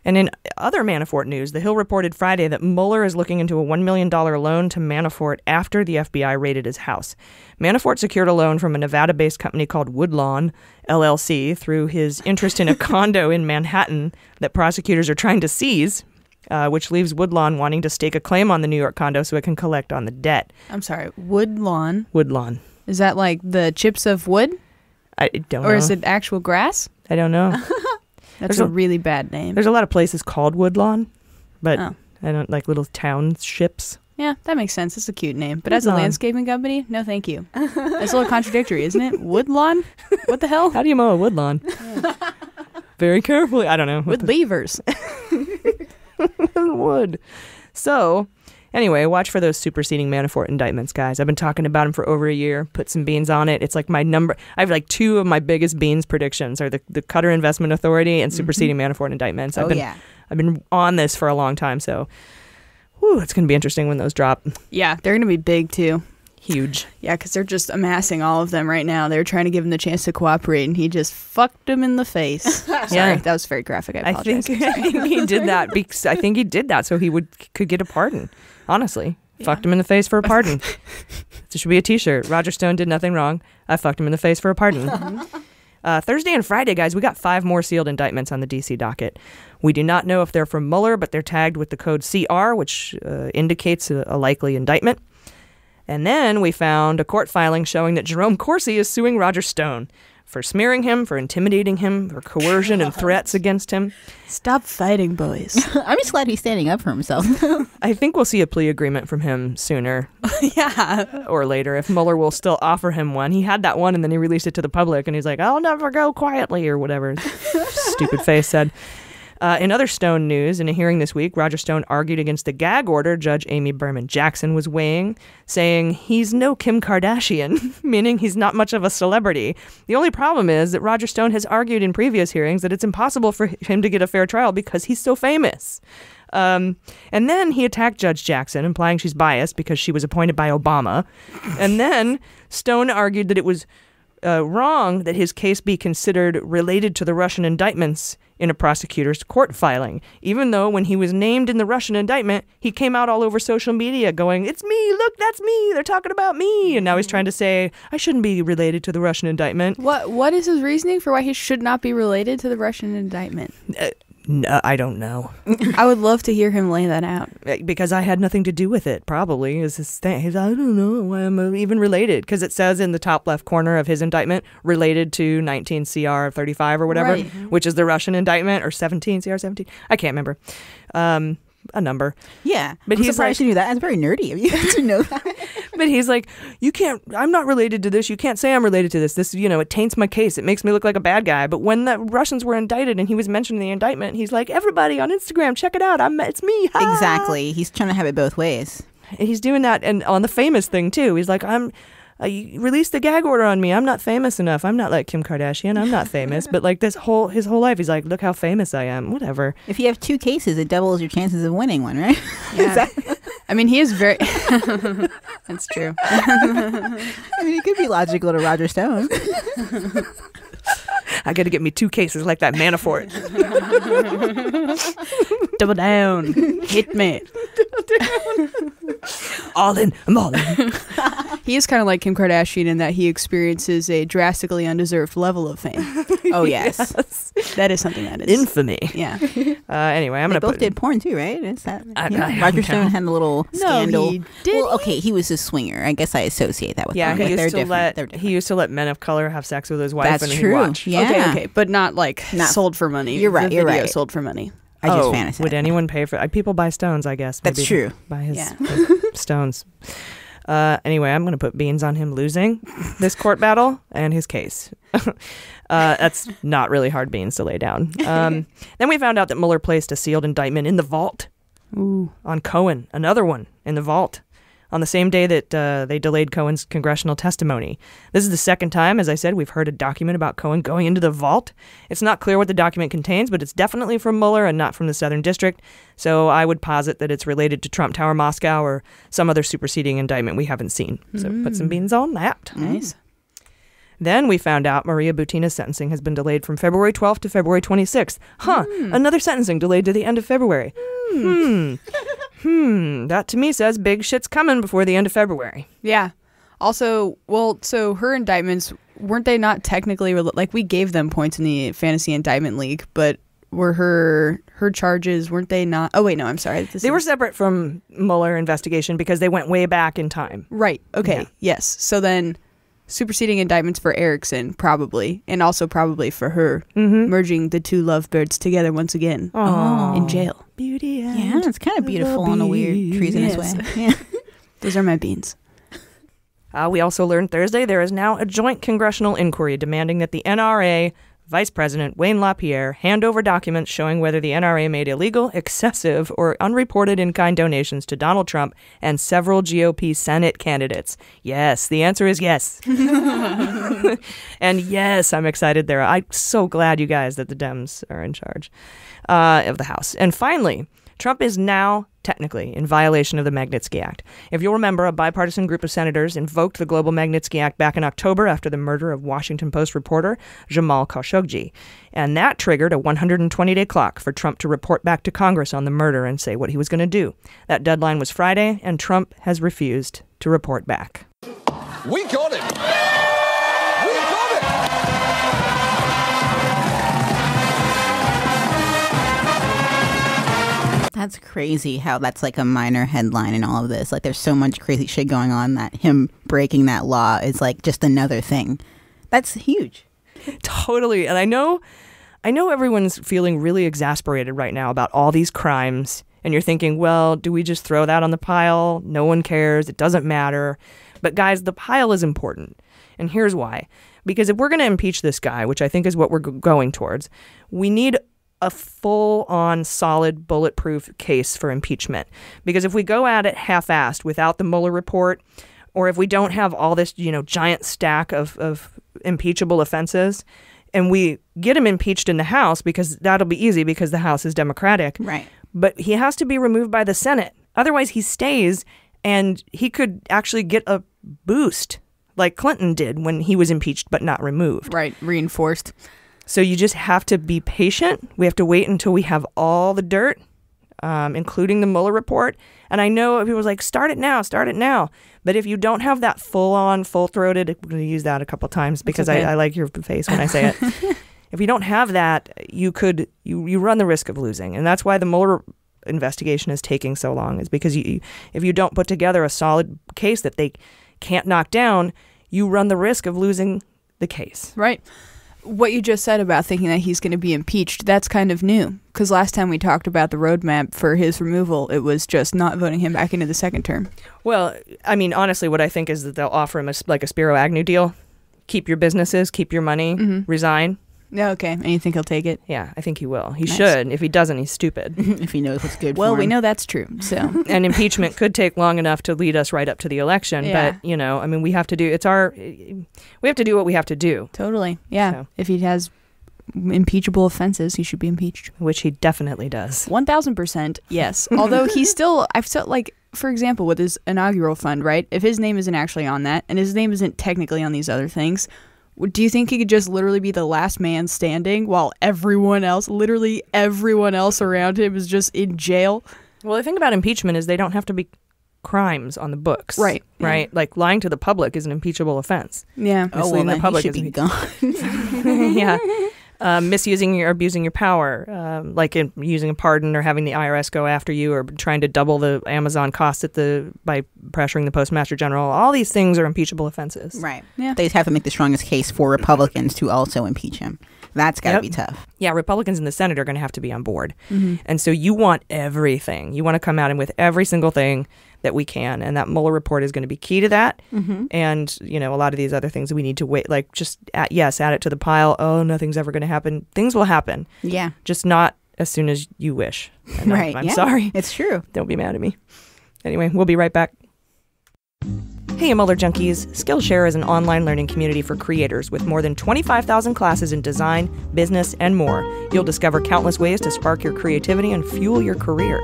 And in other Manafort news, The Hill reported Friday that Mueller is looking into a $1 million loan to Manafort after the FBI raided his house. Manafort secured a loan from a Nevada-based company called Woodlawn, LLC, through his interest in a condo in Manhattan that prosecutors are trying to seize, which leaves Woodlawn wanting to stake a claim on the New York condo so it can collect on the debt. I'm sorry, Woodlawn? Woodlawn. Is that like the chips of wood? I don't know. Or is it actual grass? I don't know. That's a really bad name. There's a lot of places called Woodlawn, but I don't like little townships. Yeah, that makes sense. It's a cute name. But as a landscaping company, no thank you. That's a little contradictory, isn't it? Woodlawn? What the hell? How do you mow a woodlawn? Very carefully. I don't know. With levers. Wood. So, anyway, watch for those superseding Manafort indictments, guys. I've been talking about them for over a year. Put some beans on it. It's like my number. I have like two of my biggest beans predictions are the Qatar Investment Authority and superseding Manafort indictments. I've been on this for a long time, so it's going to be interesting when those drop. Yeah, they're going to be big too. Huge. Yeah, because they're just amassing all of them right now. They're trying to give him the chance to cooperate, and he just fucked him in the face. Sorry, that was very graphic. I apologize. I think he did that because I think he did that so he could get a pardon. Honestly, fucked him in the face for a pardon. This should be a T-shirt. Roger Stone did nothing wrong. I fucked him in the face for a pardon. Thursday and Friday, guys, we got 5 more sealed indictments on the D.C. docket. We do not know if they're from Mueller, but they're tagged with the code CR, which indicates a likely indictment. And then we found a court filing showing that Jerome Corsi is suing Roger Stone for smearing him, for intimidating him, for coercion and threats against him. Stop fighting, boys. I'm just glad he's standing up for himself. I think we'll see a plea agreement from him sooner. Or later, if Mueller will still offer him one. He had that one and then he released it to the public and he's like, I'll never go quietly or whatever. Stupid face said. In other Stone news, in a hearing this week, Roger Stone argued against the gag order Judge Amy Berman Jackson was weighing, saying he's no Kim Kardashian, meaning he's not much of a celebrity. The only problem is that Roger Stone has argued in previous hearings that it's impossible for him to get a fair trial because he's so famous. And then he attacked Judge Jackson, implying she's biased because she was appointed by Obama. And then Stone argued that it was wrong that his case be considered related to the Russian indictments in a prosecutor's court filing, even though when he was named in the Russian indictment, he came out all over social media going, "It's me, look, that's me, they're talking about me." And now he's trying to say, I shouldn't be related to the Russian indictment. What is his reasoning for why he should not be related to the Russian indictment? No, I don't know. I would love to hear him lay that out. Because I had nothing to do with it, probably, is his thing. He's, I don't know why I'm even related. Because it says in the top left corner of his indictment, related to 19 CR 35 or whatever, Right. which is the Russian indictment, or 17 CR 17. I can't remember. A number. Yeah. But I'm he's surprised like, you knew that. That's very nerdy of you to know that. But he's like, you can't, I'm not related to this. You can't say I'm related to this. This, it taints my case. It makes me look like a bad guy. But when the Russians were indicted and he was mentioned in the indictment, he's like, everybody on Instagram, check it out. It's me. Ha! Exactly. He's trying to have it both ways. And he's doing that. And on the famous thing, too, he's like, you released the gag order on me. I'm not famous enough. I'm not like Kim Kardashian. I'm not famous. But like his whole life, he's like, look how famous I am. Whatever. If you have 2 cases, it doubles your chances of winning one, right? Yeah. I mean, he is very... That's true. I mean, it could be logical to Roger Stone. I got to get me 2 cases like that Manafort. Double down. Hit me. All in. I'm all in. He is kind of like Kim Kardashian in that he experiences a drastically undeserved level of fame. Oh, yes. That is something that is... infamy. Yeah. Anyway, I'm going to both did porn, too, right? Is that... I Roger Stone had a little scandal. he did. Well, okay, he was a swinger. I guess I associate that with Yeah, them. he They're used, to different. They're let, different. he used to let men of color have sex with his wife. That's and true. He'd watch. Yeah. Okay, but not sold for money. You're right, The you're video right. sold for money. I just fantasize. Would anyone pay for people buy stones, I guess. That's Maybe true. Buy his Yeah. stones. Anyway, I'm going to put beans on him losing this court battle and his case. That's not really hard beans to lay down. Then we found out that Mueller placed a sealed indictment in the vault on Cohen, another one in the vault, on the same day that they delayed Cohen's congressional testimony. This is the second time, as I said, we've heard a document about Cohen going into the vault. It's not clear what the document contains, but it's definitely from Mueller and not from the Southern District. So I would posit that it's related to Trump Tower Moscow or some other superseding indictment we haven't seen. So put some beans on that. Nice. Then we found out Maria Butina's sentencing has been delayed from February 12th to February 26th. Another sentencing delayed to the end of February. That to me says big shit's coming before the end of February. Yeah. Also, so her indictments, weren't they not technically, we gave them points in the Fantasy Indictment League, but were her charges, weren't they not? Oh, wait, no, I'm sorry. They were separate from Mueller investigation because they went way back in time. Right. Okay. Yeah. Yes. So then superseding indictments for Erickson, probably, and also probably for her, merging the 2 lovebirds together once again in jail. Beauty and Yeah, it's kind of beautiful in a weird treasonous Yes. way. Yeah. Those are my beans. We also learned Thursday there is now a joint congressional inquiry demanding that the NRA Vice President Wayne LaPierre hand over documents showing whether the NRA made illegal, excessive, or unreported in-kind donations to Donald Trump and several GOP Senate candidates. Yes, the answer is yes. And yes, I'm excited there. I'm so glad, you guys, that the Dems are in charge of the House. And finally, Trump is now technically in violation of the Magnitsky Act. If you'll remember, a bipartisan group of senators invoked the Global Magnitsky Act back in October after the murder of Washington Post reporter Jamal Khashoggi. And that triggered a 120-day clock for Trump to report back to Congress on the murder and say what he was going to do. That deadline was Friday, and Trump has refused to report back. We got him! We got him! That's crazy how that's like a minor headline in all of this. Like there's so much crazy shit going on that him breaking that law is like just another thing. That's huge. Totally. And I know everyone's feeling really exasperated right now about all these crimes. And you're thinking, well, do we just throw that on the pile? No one cares. It doesn't matter. But guys, the pile is important. And here's why. Because if we're going to impeach this guy, which I think is what we're going towards, we need a full-on, solid, bulletproof case for impeachment. Because if we go at it half-assed without the Mueller report, or if we don't have all this, giant stack of impeachable offenses, and we get him impeached in the House, because that'll be easy because the House is Democratic. Right. but he has to be removed by the Senate. Otherwise, he stays, and he could actually get a boost like Clinton did when he was impeached but not removed. Right, reinforced. So you just have to be patient. We have to wait until we have all the dirt, including the Mueller report. And I know people are like, start it now. But if you don't have that full-on, full-throated, I'm going to use that a couple times because I like your face when I say it. If you don't have that, you run the risk of losing. And that's why the Mueller investigation is taking so long, is because if you don't put together a solid case that they can't knock down, you run the risk of losing the case. Right. What you just said about thinking that he's going to be impeached, that's kind of new. Because last time we talked about the roadmap for his removal, it was just not voting him back into the second term. Well, I mean, honestly, what I think is that they'll offer him like a Spiro Agnew deal. Keep your businesses, keep your money, resign. Yeah, okay. And you think he'll take it? Yeah, I think he will. He should. If he doesn't, he's stupid. If he knows what's good for him. Well, we know that's true. So, and impeachment could take long enough to lead us right up to the election. Yeah. But, I mean, we have to do what we have to do. Totally. Yeah. So. If he has impeachable offenses, he should be impeached. Which he definitely does. 1,000%, yes. Although I've felt like, for example, with his inaugural fund, right? If his name isn't actually on that, and his name isn't technically on these other things, do you think he could just literally be the last man standing while literally everyone else around him is just in jail? Well, the thing about impeachment is they don't have to be crimes on the books. Right. Right? Like lying to the public is an impeachable offense. Yeah. Misleading the public he should be gone. Yeah. Misusing or abusing your power, like in using a pardon or having the IRS go after you or trying to double the Amazon costs by pressuring the Postmaster General. All these things are impeachable offenses. Right. Yeah. They just have to make the strongest case for Republicans to also impeach him. That's got to be tough. Yeah, Republicans in the Senate are going to have to be on board. And so you want everything. You want to come at him with every single thing that we can. And that Mueller report is going to be key to that. And, a lot of these other things we need to wait, like just, add it to the pile. Oh, nothing's ever going to happen. Things will happen. Yeah. Just not as soon as you wish. And right. I'm sorry. It's true. Don't be mad at me. Anyway, we'll be right back. Hey, Mueller Junkies! Skillshare is an online learning community for creators with more than 25,000 classes in design, business, and more. You'll discover countless ways to spark your creativity and fuel your career.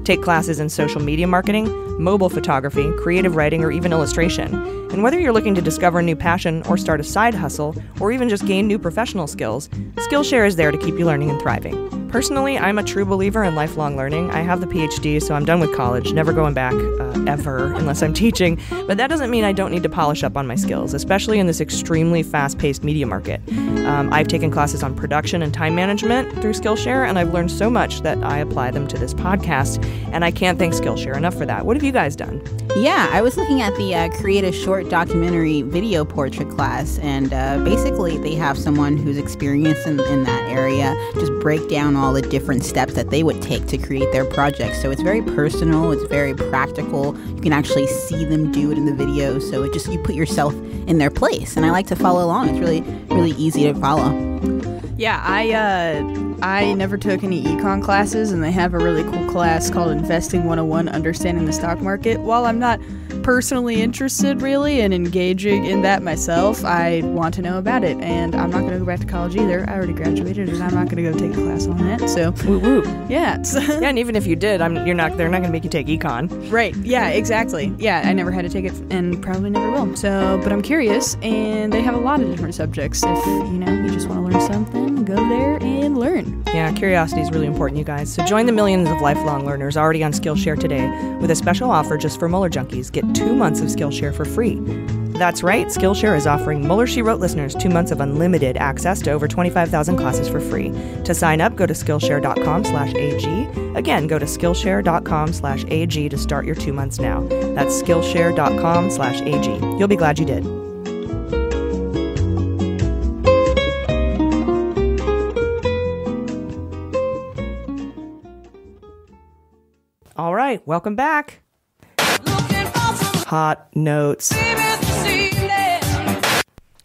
Take classes in social media marketing, mobile photography, creative writing, or even illustration. And whether you're looking to discover a new passion or start a side hustle, or even just gain new professional skills, Skillshare is there to keep you learning and thriving. Personally, I'm a true believer in lifelong learning. I have the PhD, so I'm done with college, never going back, ever, unless I'm teaching. But that doesn't mean I don't need to polish up on my skills, especially in this extremely fast-paced media market. I've taken classes on production and time management through Skillshare, and I've learned so much that I apply them to this podcast, and I can't thank Skillshare enough for that. What have you guys done? Yeah, I was looking at the Create a Short Documentary Video Portrait class, and basically they have someone who's experienced in that area just break down all the different steps that they would take to create their project. So it's very personal, it's very practical. You can actually see them do it in the video, so you put yourself in their place. And I like to follow along. It's really, really easy to follow. Yeah, I never took any econ classes, and they have a really cool class called Investing 101, Understanding the Stock Market. While I'm not personally interested really in engaging in that myself, I want to know about it, and I'm not going to go back to college either. I already graduated, and I'm not going to go take a class on that. So, woo woo. Yeah. Yeah, and even if you did, they're not going to make you take econ. Right. Yeah. Exactly. Yeah, I never had to take it, and probably never will. So, but I'm curious, and they have a lot of different subjects. If you just want to learn something, go there and learn. Yeah, curiosity is really important, you guys. So join the millions of lifelong learners already on Skillshare today with a special offer just for Mueller Junkies. Get 2 months of Skillshare for free. That's right, Skillshare is offering Mueller She Wrote listeners 2 months of unlimited access to over 25,000 classes for free. To sign up, go to Skillshare.com/AG. Again, go to Skillshare.com/AG to start your 2 months now. That's Skillshare.com/AG. You'll be glad you did. All right, welcome back. Hot notes.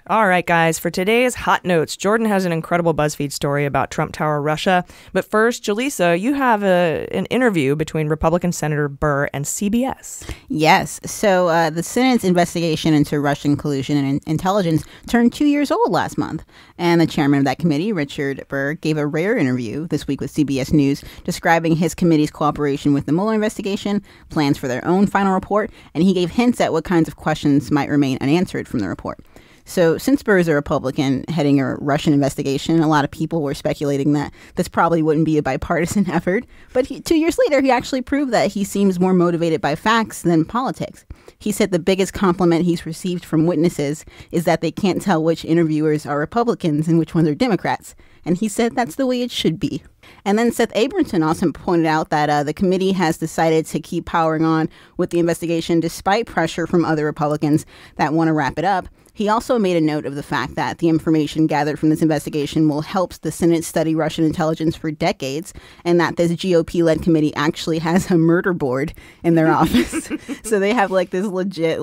All right, guys, for today's Hot Notes, Jordan has an incredible Buzzfeed story about Trump Tower Russia. But first, Jaleesa, you have an interview between Republican Senator Burr and CBS. Yes. So the Senate's investigation into Russian collusion and intelligence turned 2 years old last month. And the chairman of that committee, Richard Burr, gave a rare interview this week with CBS News describing his committee's cooperation with the Mueller investigation, plans for their own final report, and he gave hints at what kinds of questions might remain unanswered from the report. So since Burr is a Republican heading a Russian investigation, a lot of people were speculating that this probably wouldn't be a bipartisan effort. But 2 years later, he actually proved that he seems more motivated by facts than politics. He said the biggest compliment he's received from witnesses is that they can't tell which interviewers are Republicans and which ones are Democrats. And he said that's the way it should be. And then Seth Abramson also pointed out that the committee has decided to keep powering on with the investigation despite pressure from other Republicans that want to wrap it up. He also made a note of the fact that the information gathered from this investigation will help the Senate study Russian intelligence for decades, and that this GOP-led committee actually has a murder board in their office. So they have like this legit,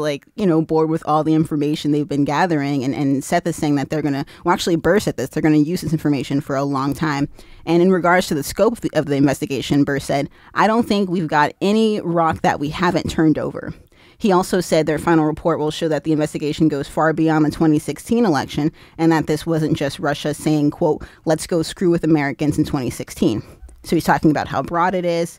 board with all the information they've been gathering. And Seth is saying that they're going to, well, actually Burr said this, they're going to use this information for a long time. And in regards to the scope of the investigation, Burr said, "I don't think we've got any rock that we haven't turned over." He also said their final report will show that the investigation goes far beyond the 2016 election and that this wasn't just Russia saying, quote, "let's go screw with Americans" in 2016. So he's talking about how broad it is.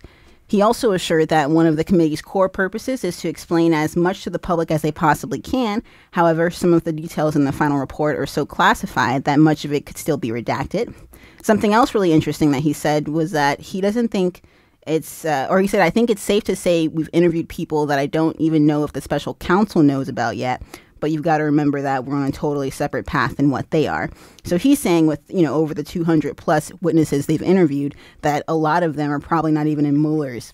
He also assured that one of the committee's core purposes is to explain as much to the public as they possibly can. However, some of the details in the final report are so classified that much of it could still be redacted. Something else really interesting that he said was that he doesn't think it's, he said, "I think it's safe to say we've interviewed people that I don't even know if the special counsel knows about yet. But you've got to remember that we're on a totally separate path than what they are." So he's saying with, over the 200 plus witnesses they've interviewed, that a lot of them are probably not even in Mueller's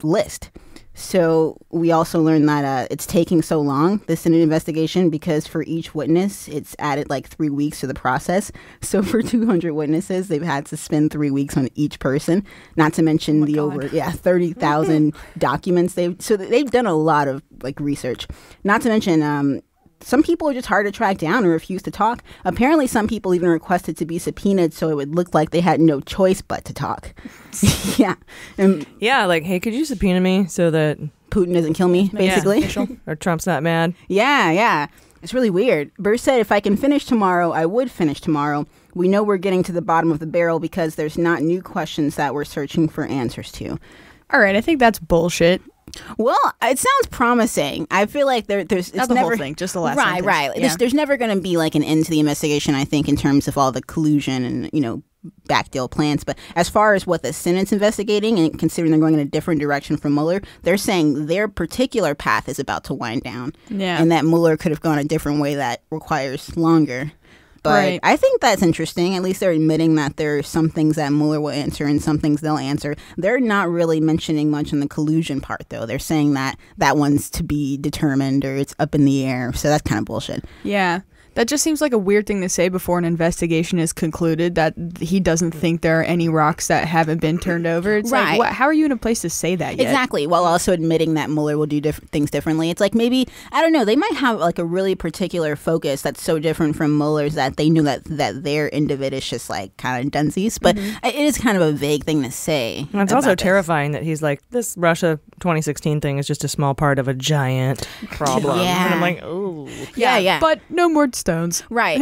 list. So we also learned that it's taking so long, the Senate investigation, because for each witness, it's added like 3 weeks to the process. So for 200 witnesses, they've had to spend 3 weeks on each person, not to mention over 30,000 documents. They've done a lot of research, not to mention some people are just hard to track down or refuse to talk. Apparently, some people even requested to be subpoenaed so it would look like they had no choice but to talk. Yeah. Hey, could you subpoena me so that Putin doesn't kill me, basically? Or Trump's not mad? Yeah. It's really weird. Burr said, "If I can finish tomorrow, I would finish tomorrow. We know we're getting to the bottom of the barrel because there's not new questions that we're searching for answers to." All right, I think that's bullshit. Well, it sounds promising. I feel like there's not the whole thing, just the last sentence. Right. Yeah. There's never going to be an end to the investigation, I think, in terms of all the collusion and backdeal plans. But as far as what the Senate's investigating, and considering they're going in a different direction from Mueller, they're saying their particular path is about to wind down. Yeah. And that Mueller could have gone a different way that requires longer. But right. I think that's interesting. At least they're admitting that there are some things that Mueller will answer and some things they'll answer. They're not really mentioning much on the collusion part, though. They're saying that one's to be determined or it's up in the air. So that's kind of bullshit. Yeah. That just seems like a weird thing to say before an investigation is concluded, that he doesn't think there are any rocks that haven't been turned over. It's right. How are you in a place to say that yet? Exactly, while also admitting that Mueller will do things differently. It's like maybe, I don't know, they might have a really particular focus that's so different from Mueller's that they knew that their end of it is just kind of dunsies. But it is kind of a vague thing to say. And it's also terrifying that he's like, this Russia 2016 thing is just a small part of a giant problem. Yeah. And I'm like, oh. Yeah. But no more stones. Right.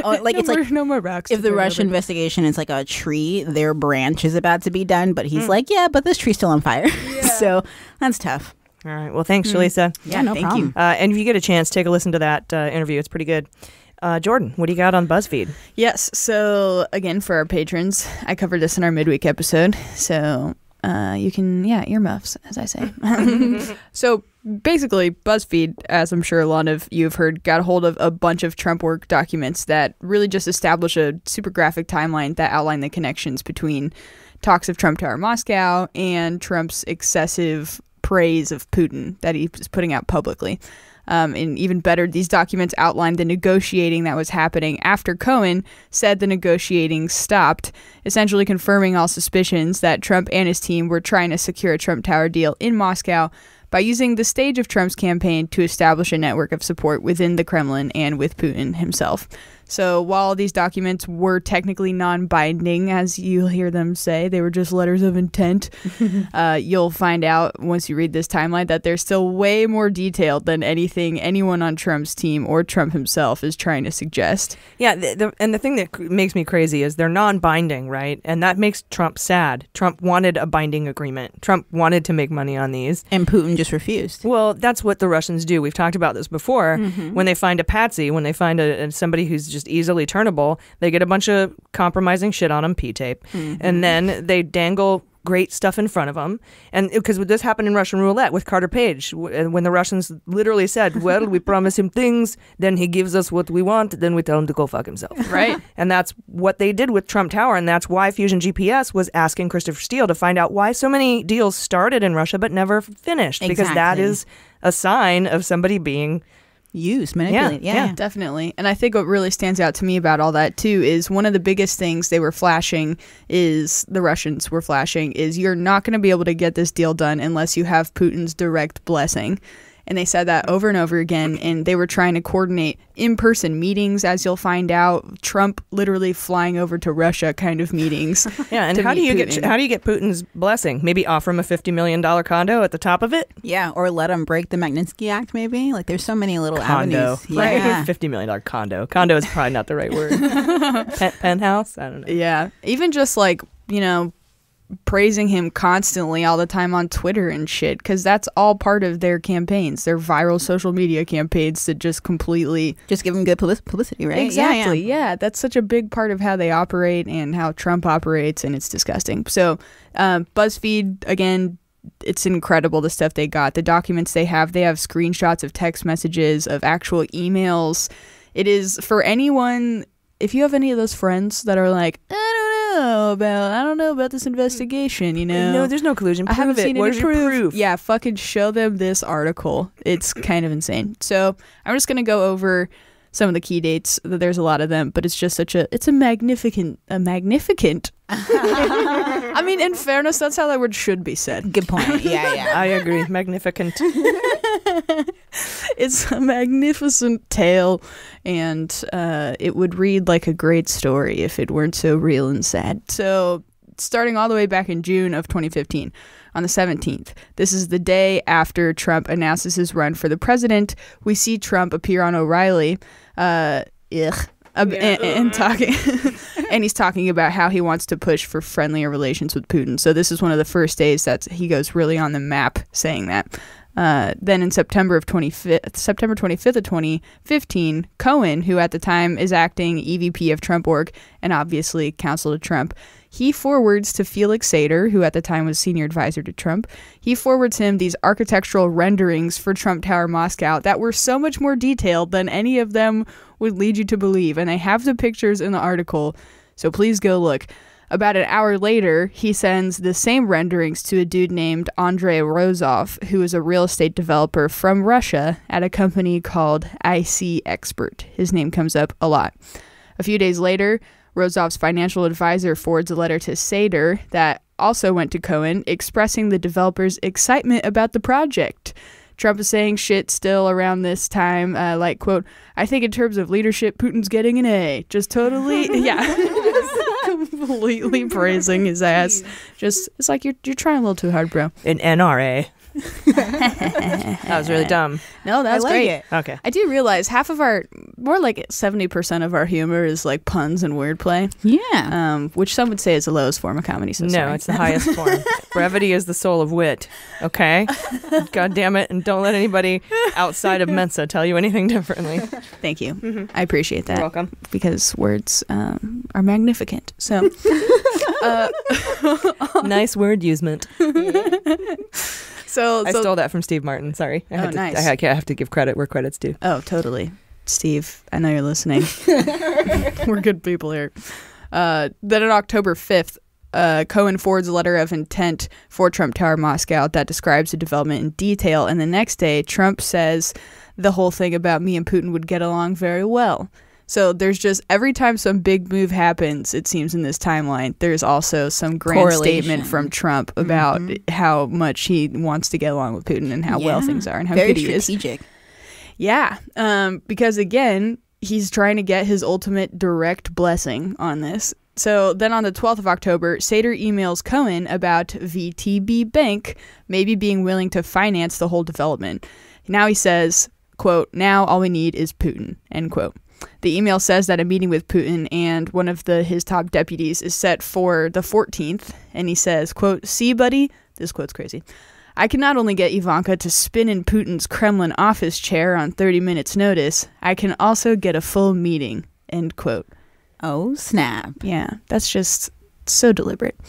No more rocks. If the Russian investigation is like a tree, their branch is about to be done, but he's like, yeah, but this tree's still on fire. Yeah. So that's tough. All right. Well, thanks, Jaleesa. Yeah, no problem. You. And if you get a chance, take a listen to that interview. It's pretty good. Jordan, what do you got on BuzzFeed? Yes. So again, for our patrons, I covered this in our midweek episode. So you can, earmuffs, as I say. So basically, BuzzFeed, as I'm sure a lot of you have heard, got a hold of a bunch of Trump work documents that really just establish a super graphic timeline that outline the connections between talks of Trump Tower Moscow and Trump's excessive praise of Putin that he's putting out publicly. And even better, these documents outlined the negotiating that was happening after Cohen said the negotiating stopped, essentially confirming all suspicions that Trump and his team were trying to secure a Trump Tower deal in Moscow by using the stage of Trump's campaign to establish a network of support within the Kremlin and with Putin himself. So while these documents were technically non-binding, as you'll hear them say, they were just letters of intent, you'll find out once you read this timeline that they're still way more detailed than anything anyone on Trump's team or Trump himself is trying to suggest. Yeah, and the thing that makes me crazy is they're non-binding, right? And that makes Trump sad. Trump wanted a binding agreement. Trump wanted to make money on these. And Putin just refused. Well, that's what the Russians do. We've talked about this before. When they find a patsy, when they find somebody who's just easily turnable, they get a bunch of compromising shit on them, P-tape, and then they dangle great stuff in front of them. And because this happened in Russian roulette with Carter Page, when the Russians literally said, well, we promise him things, then he gives us what we want, then we tell him to go fuck himself. Right. And that's what they did with Trump Tower, and that's why Fusion GPS was asking Christopher Steele to find out why so many deals started in Russia but never finished. Because that is a sign of somebody being manipulated. Yeah, definitely. And I think what really stands out to me about all that too is one of the biggest things they were flashing is the Russians were flashing is you're not going to be able to get this deal done unless you have Putin's direct blessing. And they said that over and over again, and they were trying to coordinate in-person meetings, as you'll find out. Trump literally flying over to Russia kind of meetings. Yeah, and how do you get Putin's blessing? Maybe offer him a $50 million condo at the top of it? Yeah, or let him break the Magnitsky Act, maybe. Like, there's so many little condo. avenues. Yeah. $50 million condo. Condo is probably not the right word. Penthouse? I don't know. Yeah, even just like, praising him constantly all the time on Twitter and shit, because that's all part of their campaigns, their viral social media campaigns that just completely just give them good publicity, right? Exactly. Yeah, that's such a big part of how they operate and how Trump operates, and it's disgusting. So BuzzFeed, again, it's incredible the stuff they got, the documents they have screenshots of text messages, of actual emails. It is for anyone, if you have any of those friends that are like, I don't know about this investigation, No, there's no collusion. I haven't seen Where's any your proof? Yeah, fucking show them this article. It's kind of insane. So I'm just going to go over some of the key dates. There's a lot of them, but it's just it's a magnificent. I mean, in fairness, that's how that word should be said. Good point. Yeah. I agree. Magnificent. It's a magnificent tale, and it would read like a great story if it weren't so real and sad. So starting all the way back in June of 2015, on the 17th, this is the day after Trump announces his run for the president, we see Trump appear on O'Reilly, and talking, and he's talking about how he wants to push for friendlier relations with Putin. So this is one of the first days that he goes really on the map saying that. Then in September 25th of 2015, Cohen, who at the time is acting EVP of Trump Org and obviously counsel to Trump, he forwards to Felix Sater, who at the time was senior advisor to Trump, he forwards him these architectural renderings for Trump Tower Moscow that were so much more detailed than any of them would lead you to believe. And I have the pictures in the article, so please go look. About an hour later, he sends the same renderings to a dude named Andrei Rozov, who is a real estate developer from Russia at a company called IC Expert. His name comes up a lot. A few days later, Rozov's financial advisor forwards a letter to Sater that also went to Cohen, expressing the developer's excitement about the project. Trump is saying shit still around this time, like, quote, I think in terms of leadership, Putin's getting an A. Just totally, yeah. Completely praising his ass. Just, it's like you're trying a little too hard, bro. An NRA. That was really dumb. No, that's like great. it. Okay. I do realize half of more like 70% of our humor is like puns and wordplay. Yeah. Which some would say is the lowest form of comedy. So no, sorry. it's the highest form. Brevity is the soul of wit. Okay? God damn it. And don't let anybody outside of Mensa tell you anything differently. Thank you. I appreciate that. You're welcome. Because words are magnificent. So, nice word usement. So I stole that from Steve Martin. Sorry. Nice. I have to give credit where credit's due. Oh, totally. Steve, I know you're listening. We're good people here. Then on October 5th, Cohen forwards a letter of intent for Trump Tower Moscow that describes the development in detail. And the next day, Trump says the whole thing about me and Putin would get along very well. So there's just, every time some big move happens, it seems in this timeline, there's also some grand statement from Trump about how much he wants to get along with Putin and how well things are and how very good he is. strategic. Yeah, because again, he's trying to get his ultimate direct blessing on this. So then on the 12th of October, Sater emails Cohen about VTB Bank maybe being willing to finance the whole development. Now he says, quote, "Now all we need is Putin," end quote. The email says that a meeting with Putin and one of his top deputies is set for the 14th. And he says, quote, "See, buddy," this quote's crazy, "I can not only get Ivanka to spin in Putin's Kremlin office chair on 30 minutes notice, I can also get a full meeting," end quote. Oh, snap. Yeah, that's just so deliberate.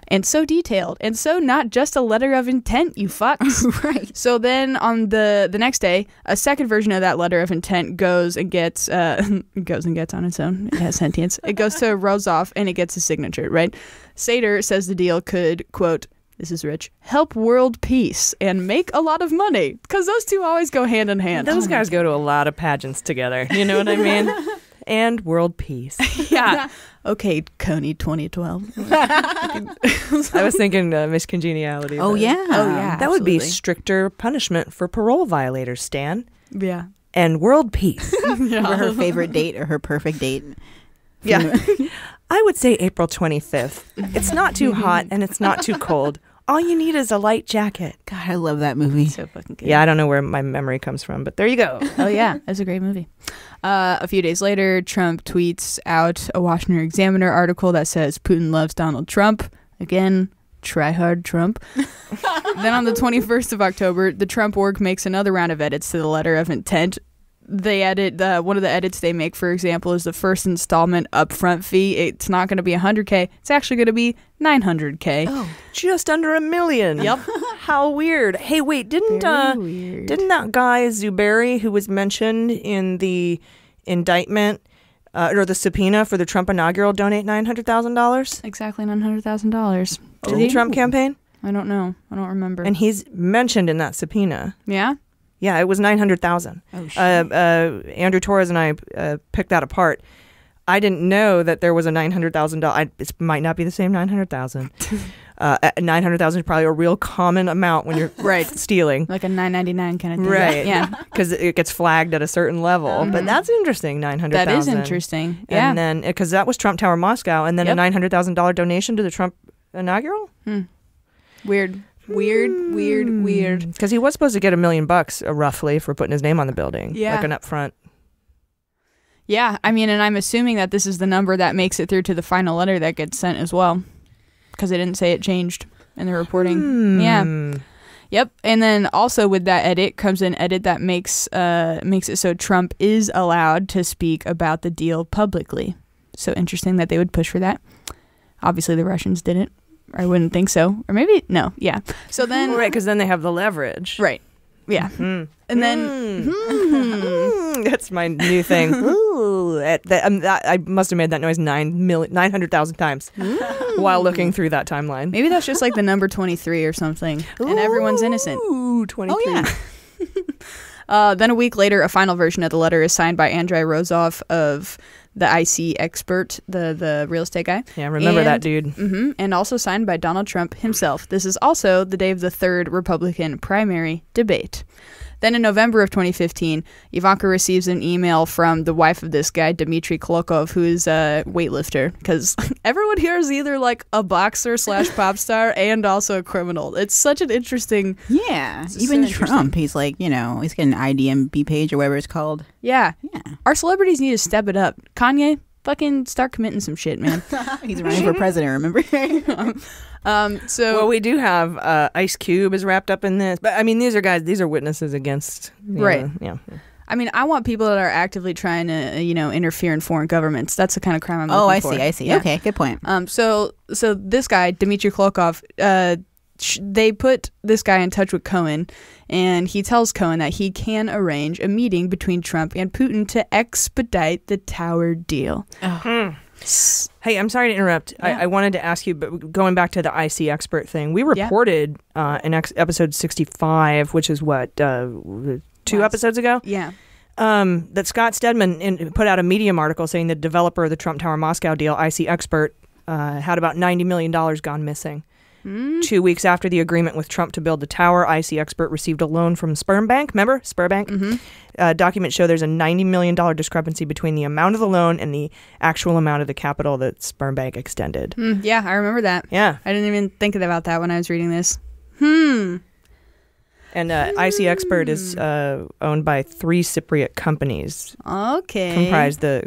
And so detailed. And so not just a letter of intent, you fucks. Right. So then on the next day, a second version of that letter of intent goes and gets on its own. It has sentience. It goes to Rozov and it gets his signature, right? Sater says the deal could, quote, this is rich, "help world peace and make a lot of money." Because those two always go hand in hand. Those guys go to a lot of pageants together. You know what I mean? And world peace. Yeah. Okay, Coney 2012. I was thinking Miss Congeniality. Oh, yeah. Oh, yeah. That would be absolutely. stricter punishment for parole violators, Stan. Yeah. And world peace. For her favorite date or her perfect date. Yeah. I would say April 25th. It's not too hot and it's not too cold. All you need is a light jacket. God, I love that movie. So fucking good. Yeah, I don't know where my memory comes from, but there you go. Oh, yeah. That's a great movie. A few days later, Trump tweets out a Washington Examiner article that says Putin loves Donald Trump. Again, try hard Trump. Then on the 21st of October, the Trump org makes another round of edits to the letter of intent. They edit, one of the edits they make, for example, is the first installment upfront fee. It's not going to be $100K. It's actually going to be $900K. Oh, just under $1 million. Yep. How weird. Hey, wait, didn't that guy Zuberi, who was mentioned in the indictment or the subpoena for the Trump inaugural, donate $900,000 Exactly $900,000. to the Trump campaign? I don't know. I don't remember. And he's mentioned in that subpoena. Yeah? Yeah, it was $900,000. Oh, shit. Andrew Torrez and I picked that apart. I didn't know that there was a $900,000. It might not be the same $900,000. $900,000 is probably a real common amount when you're stealing. Like a $9.99 kind of thing. Right. Yeah. Because it gets flagged at a certain level. But that's interesting, $900,000. That is interesting. Yeah. And then, because that was Trump Tower Moscow, and then a $900,000 donation to the Trump inaugural? Weird. Because he was supposed to get $1 million roughly for putting his name on the building. Yeah. Like an upfront. Yeah, I mean, and I'm assuming that this is the number that makes it through to the final letter that gets sent as well, because they didn't say it changed in the reporting. Yeah. Yep. And then also with that edit comes an edit that makes it so Trump is allowed to speak about the deal publicly. So interesting that they would push for that. Obviously, the Russians didn't. I wouldn't think so. Or maybe, no. Yeah. So then... Right, because then they have the leverage. Right. Yeah. And then... That's my new thing. Ooh, I must have made that noise 900,000 times while looking through that timeline. Maybe that's just like the number 23 or something. And everyone's innocent. Ooh, 23. Oh, yeah. Then a week later, a final version of the letter is signed by Andrei Rozov of the IC expert, the real estate guy. Yeah, remember that dude. And also signed by Donald Trump himself. This is also the day of the third Republican primary debate. Then in November of 2015, Ivanka receives an email from the wife of this guy, Dmitry Klokov, who is a weightlifter. Because everyone here is either like a boxer / pop star and also a criminal. It's such an interesting... Yeah. Even Trump, he's like, he's got an IDMB page or whatever it's called. Yeah. Our celebrities need to step it up. Kanye, fucking start committing some shit, man. He's running for president, remember? Well, we do have Ice Cube is wrapped up in this, but I mean, these are witnesses against, right? Yeah. I mean, I want people that are actively trying to, interfere in foreign governments. That's the kind of crime I'm looking for. I see. Yeah. Okay, good point. So this guy, Dmitry Klokov, they put this guy in touch with Cohen, and he tells Cohen that he can arrange a meeting between Trump and Putin to expedite the Tower deal. Hey, I'm sorry to interrupt. Yeah. I wanted to ask you, but going back to the IC expert thing, we reported in episode 65, which is what, 2 episodes ago? Yeah. That Scott Stedman put out a Medium article saying the developer of the Trump Tower Moscow deal, IC expert, had about $90 million gone missing. 2 weeks after the agreement with Trump to build the tower, IC expert received a loan from Sperm Bank. Remember? Spur Bank? Documents show there's a $90 million discrepancy between the amount of the loan and the actual amount of the capital that Sperm Bank extended. Yeah, I remember that. Yeah. I didn't even think about that when I was reading this. And IC Expert is owned by 3 Cypriot companies. Okay.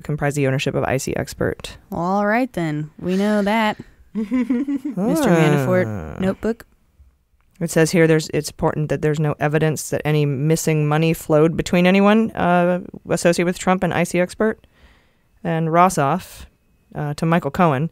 Comprise the ownership of IC Expert. All right, then. We know that. Mr. Manafort notebook. It says here it's important that there's no evidence that any missing money flowed between anyone associated with Trump and IC Expert. And Rossoff, to Michael Cohen,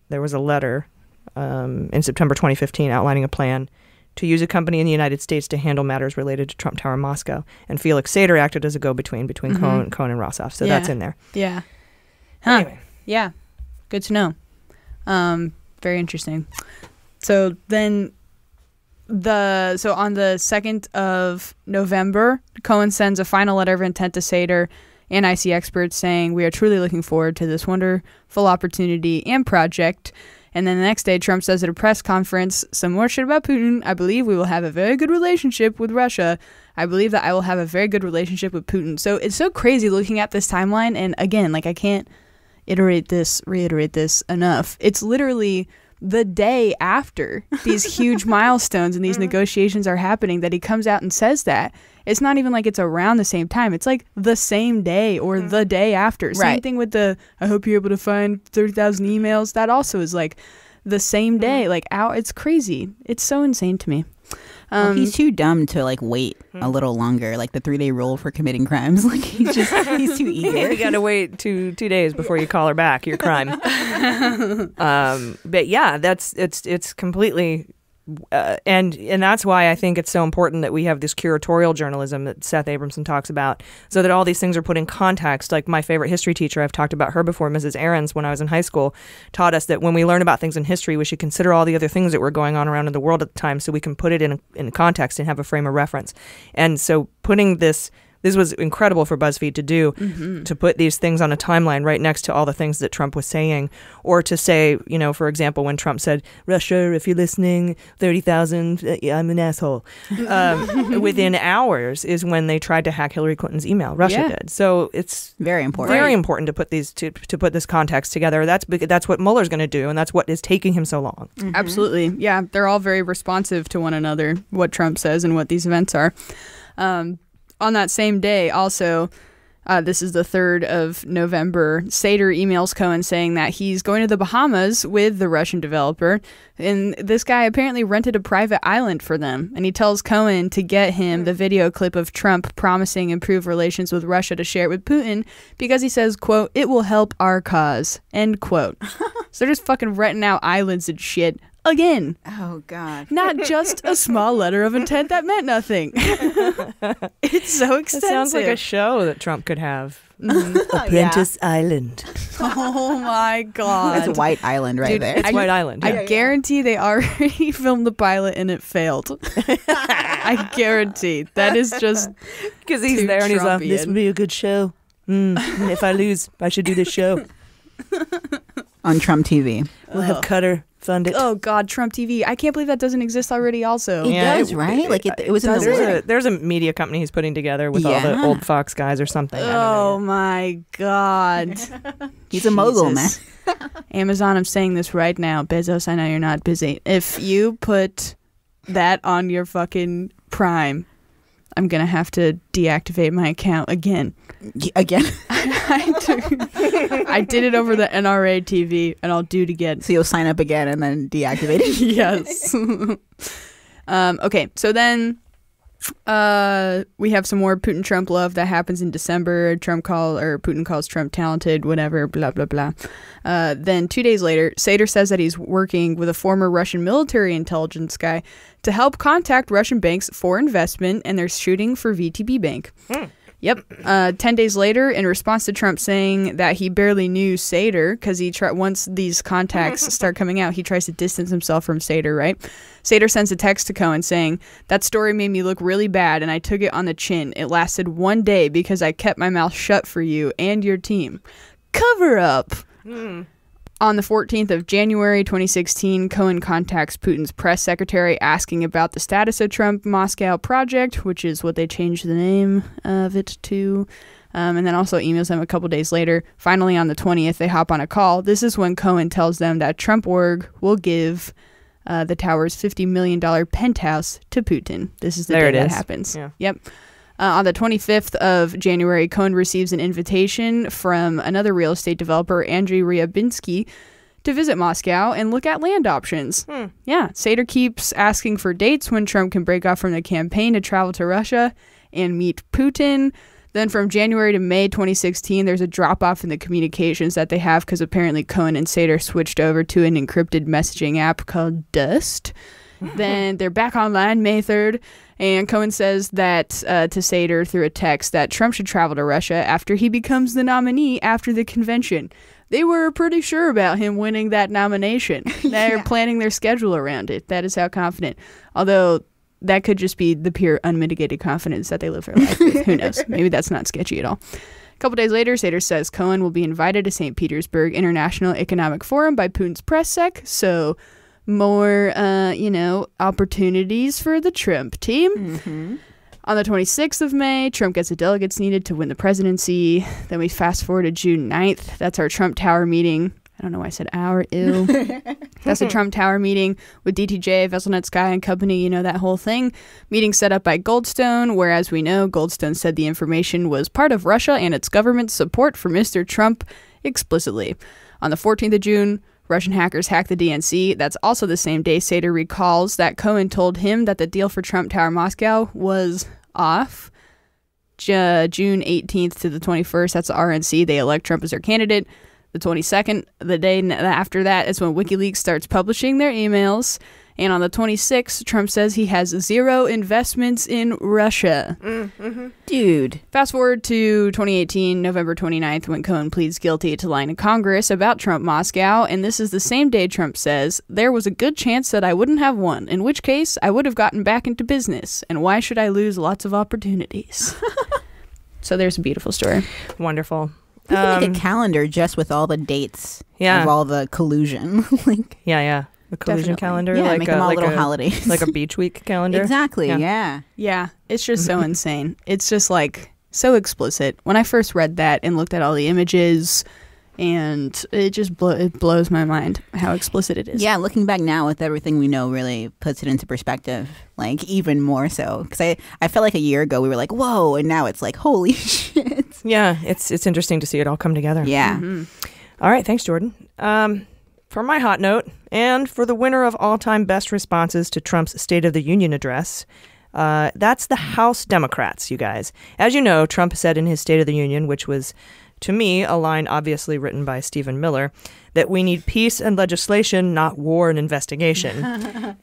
there was a letter in September 2015 outlining a plan to use a company in the United States to handle matters related to Trump Tower in Moscow. And Felix Sater acted as a go-between between Cohen and Rossoff. So that's in there. Yeah. Anyway. Yeah. Good to know. Very interesting. So then on the 2nd of November, Cohen sends a final letter of intent to Sater and IC Experts saying, "We are truly looking forward to this wonderful opportunity and project." And then the next day, Trump says at a press conference, "Some more shit about Putin. I believe we will have a very good relationship with Russia. I believe that I will have a very good relationship with Putin." So it's so crazy looking at this timeline. And again, like, I can't reiterate this enough. It's literally the day after these huge milestones and these negotiations are happening that he comes out and says that. It's not even like it's around the same time. It's like the same day or the day after. Same thing with the, "I hope you're able to find 30,000 emails." That also is like the same day. Like, it's crazy. It's so insane to me. Well, he's too dumb to like wait a little longer, like the 3-day rule for committing crimes. Like he's too eager. You got to wait two days before you call her back. Your crime. But yeah, it's completely. And that's why I think it's so important that we have this curatorial journalism that Seth Abramson talks about, so that all these things are put in context. Like my favorite history teacher, I've talked about her before, Mrs. Ahrens, when I was in high school, taught us that when we learn about things in history, we should consider all the other things that were going on around in the world at the time, so we can put it in context and have a frame of reference. And so putting this was incredible for BuzzFeed to do, to put these things on a timeline right next to all the things that Trump was saying, or to say, for example, when Trump said, "Russia, if you're listening, 30,000, I'm an asshole." Within hours is when they tried to hack Hillary Clinton's email. Russia did. So it's very important. Very important to put these to put this context together. That's what Mueller's going to do, and that's what is taking him so long. Absolutely. Yeah, they're all very responsive to one another, what Trump says and what these events are. On that same day, also, this is the 3rd of November, Sater emails Cohen saying that he's going to the Bahamas with the Russian developer, and this guy apparently rented a private island for them, and he tells Cohen to get him the video clip of Trump promising improved relations with Russia to share it with Putin, because he says, quote, "It will help our cause," end quote. So they're just fucking renting out islands and shit. Again. Oh, God. Not just a small letter of intent that meant nothing. It's so extensive. It sounds like a show that Trump could have. Apprentice Island. Oh, my God. That's White Island right there. It's White Island. I guarantee they already filmed the pilot and it failed. I guarantee. That is just because he's there and he's like, "This would be a good show. If I lose, I should do this show." On Trump TV. We'll have Cutter fund it. Oh, God, Trump TV. I can't believe that doesn't exist already also. It does, right? Like it was in the there's a media company he's putting together with all the old Fox guys or something. Oh, my God. He's a mogul, man. Amazon, I'm saying this right now. Bezos, I know you're not busy. If you put that on your fucking Prime, I'm going to have to deactivate my account again. Again? I did it over the NRA TV, and I'll do it again. So you'll sign up again and then deactivate it? Yes. Okay, so then we have some more Putin-Trump love that happens in December. Putin calls Trump talented, whatever, blah, blah, blah. Then 2 days later, Sater says that he's working with a former Russian military intelligence guy to help contact Russian banks for investment, and they're shooting for VTB Bank. Yep. 10 days later, in response to Trump saying that he barely knew Sater, because once these contacts start coming out, he tries to distance himself from Sater, right? Sater sends a text to Cohen saying, "That story made me look really bad, and I took it on the chin. It lasted 1 day because I kept my mouth shut for you and your team. Cover up." On the 14th of January 2016, Cohen contacts Putin's press secretary asking about the status of Trump Moscow project, which is what they changed the name of it to, and then also emails them a couple days later. Finally, on the 20th, they hop on a call. This is when Cohen tells them that Trump Org will give the tower's $50 million penthouse to Putin. This is the day that happens. Yeah. Yep. On the 25th of January, Cohen receives an invitation from another real estate developer, Andrew Ryabinsky, to visit Moscow and look at land options. Yeah, Sater keeps asking for dates when Trump can break off from the campaign to travel to Russia and meet Putin. Then from January to May 2016, there's a drop-off in the communications that they have because apparently Cohen and Sater switched over to an encrypted messaging app called Dust. Then they're back online May 3rd, and Cohen says that to Sater through a text that Trump should travel to Russia after he becomes the nominee after the convention. They were pretty sure about him winning that nomination. They're planning their schedule around it. That is how confident. Although that could just be the pure unmitigated confidence that they live their life with. Who knows? Maybe that's not sketchy at all. A couple days later, Sater says Cohen will be invited to St. Petersburg International Economic Forum by Putin's press sec. So more, opportunities for the Trump team. Mm-hmm. On the 26th of May, Trump gets the delegates needed to win the presidency. Then we fast forward to June 9th. That's our Trump Tower meeting. I don't know why I said our, ew. That's the Trump Tower meeting with DTJ, Veselnitskaya and company, you know, that whole thing. Meeting set up by Goldstone, where, as we know, Goldstone said the information was part of Russia and its government's support for Mr. Trump explicitly. On the 14th of June, Russian hackers hacked the DNC. That's also the same day Sater recalls that Cohen told him that the deal for Trump Tower Moscow was off. June 18th to the 21st, that's the RNC. They elect Trump as their candidate. The 22nd, the day after that, is when WikiLeaks starts publishing their emails. And on the 26th, Trump says he has 0 investments in Russia. Mm-hmm. Dude. Fast forward to 2018, November 29th, when Cohen pleads guilty to lying to Congress about Trump Moscow. And this is the same day Trump says, there was a good chance that I wouldn't have won, in which case I would have gotten back into business. And why should I lose lots of opportunities? So there's a beautiful story. Wonderful. We can make a calendar just with all the dates of all the collusion. Yeah. The collusion calendar, yeah, make them all little holidays, like a beach week calendar. Exactly. Yeah. It's just so insane. It's just like so explicit. When I first read that and looked at all the images, and it just it blows my mind how explicit it is. Yeah, looking back now with everything we know, really puts it into perspective, like even more so. Because I felt like a year ago we were like, whoa, and now it's like, holy shit. Yeah, it's interesting to see it all come together. Yeah. Mm-hmm. All right, thanks, Jordan. For my hot note, and for the winner of all-time best responses to Trump's State of the Union address, that's the House Democrats, you guys. As you know, Trump said in his State of the Union, which was, to me, a line obviously written by Stephen Miller, that we need peace and legislation, not war and investigation.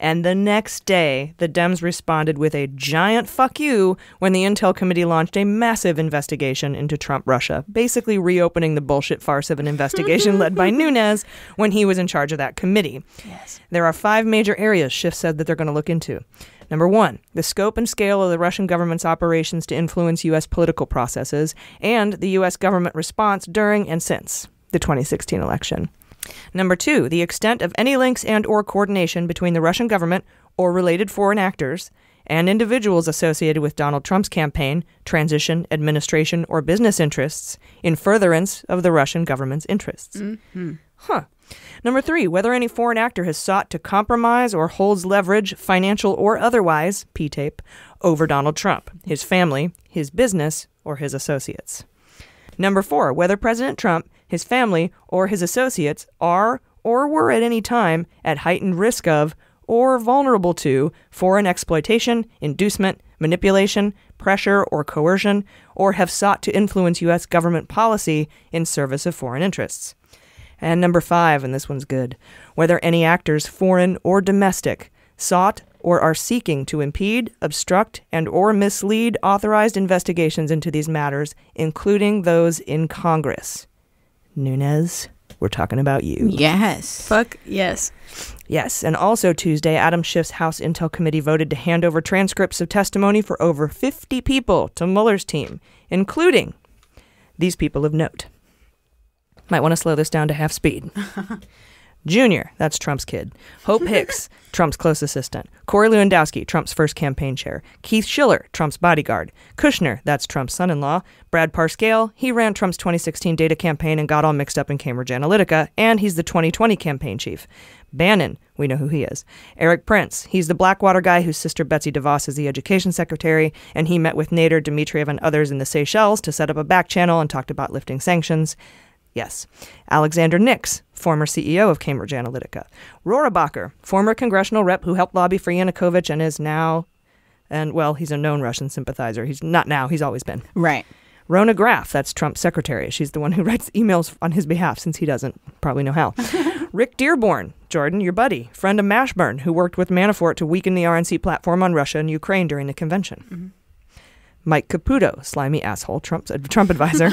And the next day, the Dems responded with a giant fuck you when the Intel Committee launched a massive investigation into Trump Russia, basically reopening the bullshit farce of an investigation led by Nunes when he was in charge of that committee. Yes. There are 5 major areas Schiff said that they're going to look into. Number 1, the scope and scale of the Russian government's operations to influence U.S. political processes and the U.S. government response during and since the 2016 election. Number 2, the extent of any links and or coordination between the Russian government or related foreign actors and individuals associated with Donald Trump's campaign, transition, administration, or business interests in furtherance of the Russian government's interests. Mm-hmm. Number 3, whether any foreign actor has sought to compromise or holds leverage, financial or otherwise, P-tape, over Donald Trump, his family, his business, or his associates. Number 4, whether President Trump, his family, or his associates are or were at any time at heightened risk of or vulnerable to foreign exploitation, inducement, manipulation, pressure, or coercion, or have sought to influence U.S. government policy in service of foreign interests. And number 5, and this one's good, whether any actors, foreign or domestic, sought or are seeking to impede, obstruct, and or mislead authorized investigations into these matters, including those in Congress. Nunes, we're talking about you. Yes. Fuck yes. Yes, and also Tuesday, Adam Schiff's House Intel Committee voted to hand over transcripts of testimony for over 50 people to Mueller's team, including these people of note. Might want to slow this down to half speed. Junior, that's Trump's kid. Hope Hicks, Trump's close assistant. Corey Lewandowski, Trump's first campaign chair. Keith Schiller, Trump's bodyguard. Kushner, that's Trump's son-in-law. Brad Parscale, he ran Trump's 2016 data campaign and got all mixed up in Cambridge Analytica, and he's the 2020 campaign chief. Bannon, we know who he is. Eric Prince, he's the Blackwater guy whose sister Betsy DeVos is the education secretary, and he met with Nader, Dmitriev, and others in the Seychelles to set up a back channel and talked about lifting sanctions. Yes. Alexander Nix, former CEO of Cambridge Analytica. Rohrabacher, former congressional rep who helped lobby for Yanukovych and is now, he's a known Russian sympathizer. He's not now, he's always been. Right. Rona Graff, that's Trump's secretary. She's the one who writes emails on his behalf since he doesn't probably know how. Rick Dearborn, Jordan, your buddy, friend of Mashburn, who worked with Manafort to weaken the RNC platform on Russia and Ukraine during the convention. Mm-hmm. Mike Caputo, slimy asshole, Trump advisor.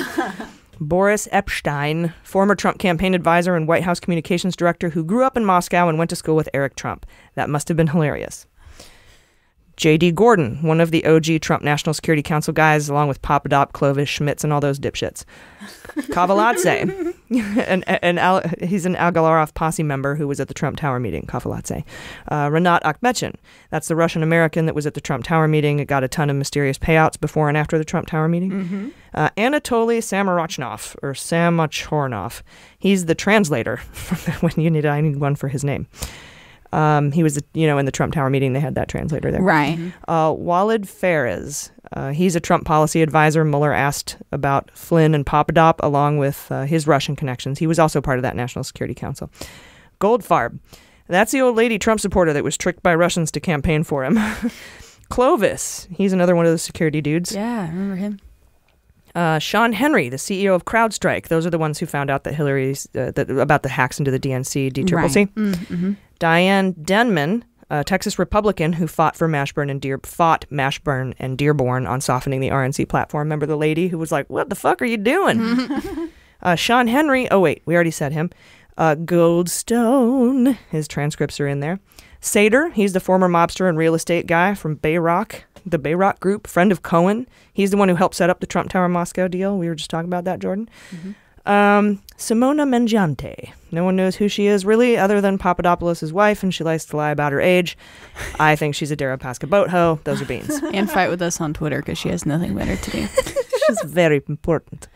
Boris Epstein, former Trump campaign advisor and White House communications director who grew up in Moscow and went to school with Eric Trump. That must have been hilarious. J.D. Gordon, one of the OG Trump National Security Council guys, along with Papadop, Clovis, Schmitz, and all those dipshits. Kavaladze, he's an Al-Galarov posse member who was at the Trump Tower meeting, Kavaladze. Renat Akhmetshin, that's the Russian-American that was at the Trump Tower meeting. It got a ton of mysterious payouts before and after the Trump Tower meeting. Mm-hmm. Anatoly Samachornov, he's the translator when I need one for his name. He was, in the Trump Tower meeting, they had that translator there. Right. Walid Fares, he's a Trump policy advisor. Mueller asked about Flynn and Papadop along with his Russian connections. He was also part of that National Security Council. Goldfarb, that's the old lady Trump supporter that was tricked by Russians to campaign for him. Clovis, he's another one of the security dudes. Yeah, I remember him. Sean Henry, the CEO of CrowdStrike. Those are the ones who found out that Hillary's about the hacks into the DNC, DCCC. Right. Mm-hmm. Diane Denman, a Texas Republican who fought Mashburn and Dearborn on softening the RNC platform. Remember the lady who was like, "What the fuck are you doing?" Sean Henry. Oh wait, we already said him. Goldstone. His transcripts are in there. Sater, he's the former mobster and real estate guy from Bayrock, the Bayrock Group, friend of Cohen. He's the one who helped set up the Trump Tower Moscow deal. We were just talking about that, Jordan. Mm-hmm. Simona Mengiante. No one knows who she is, really, other than Papadopoulos' wife, and she likes to lie about her age. I think she's a Deripaska boat hoe. Those are beans. And fight with us on Twitter because she has nothing better to do. She's very important.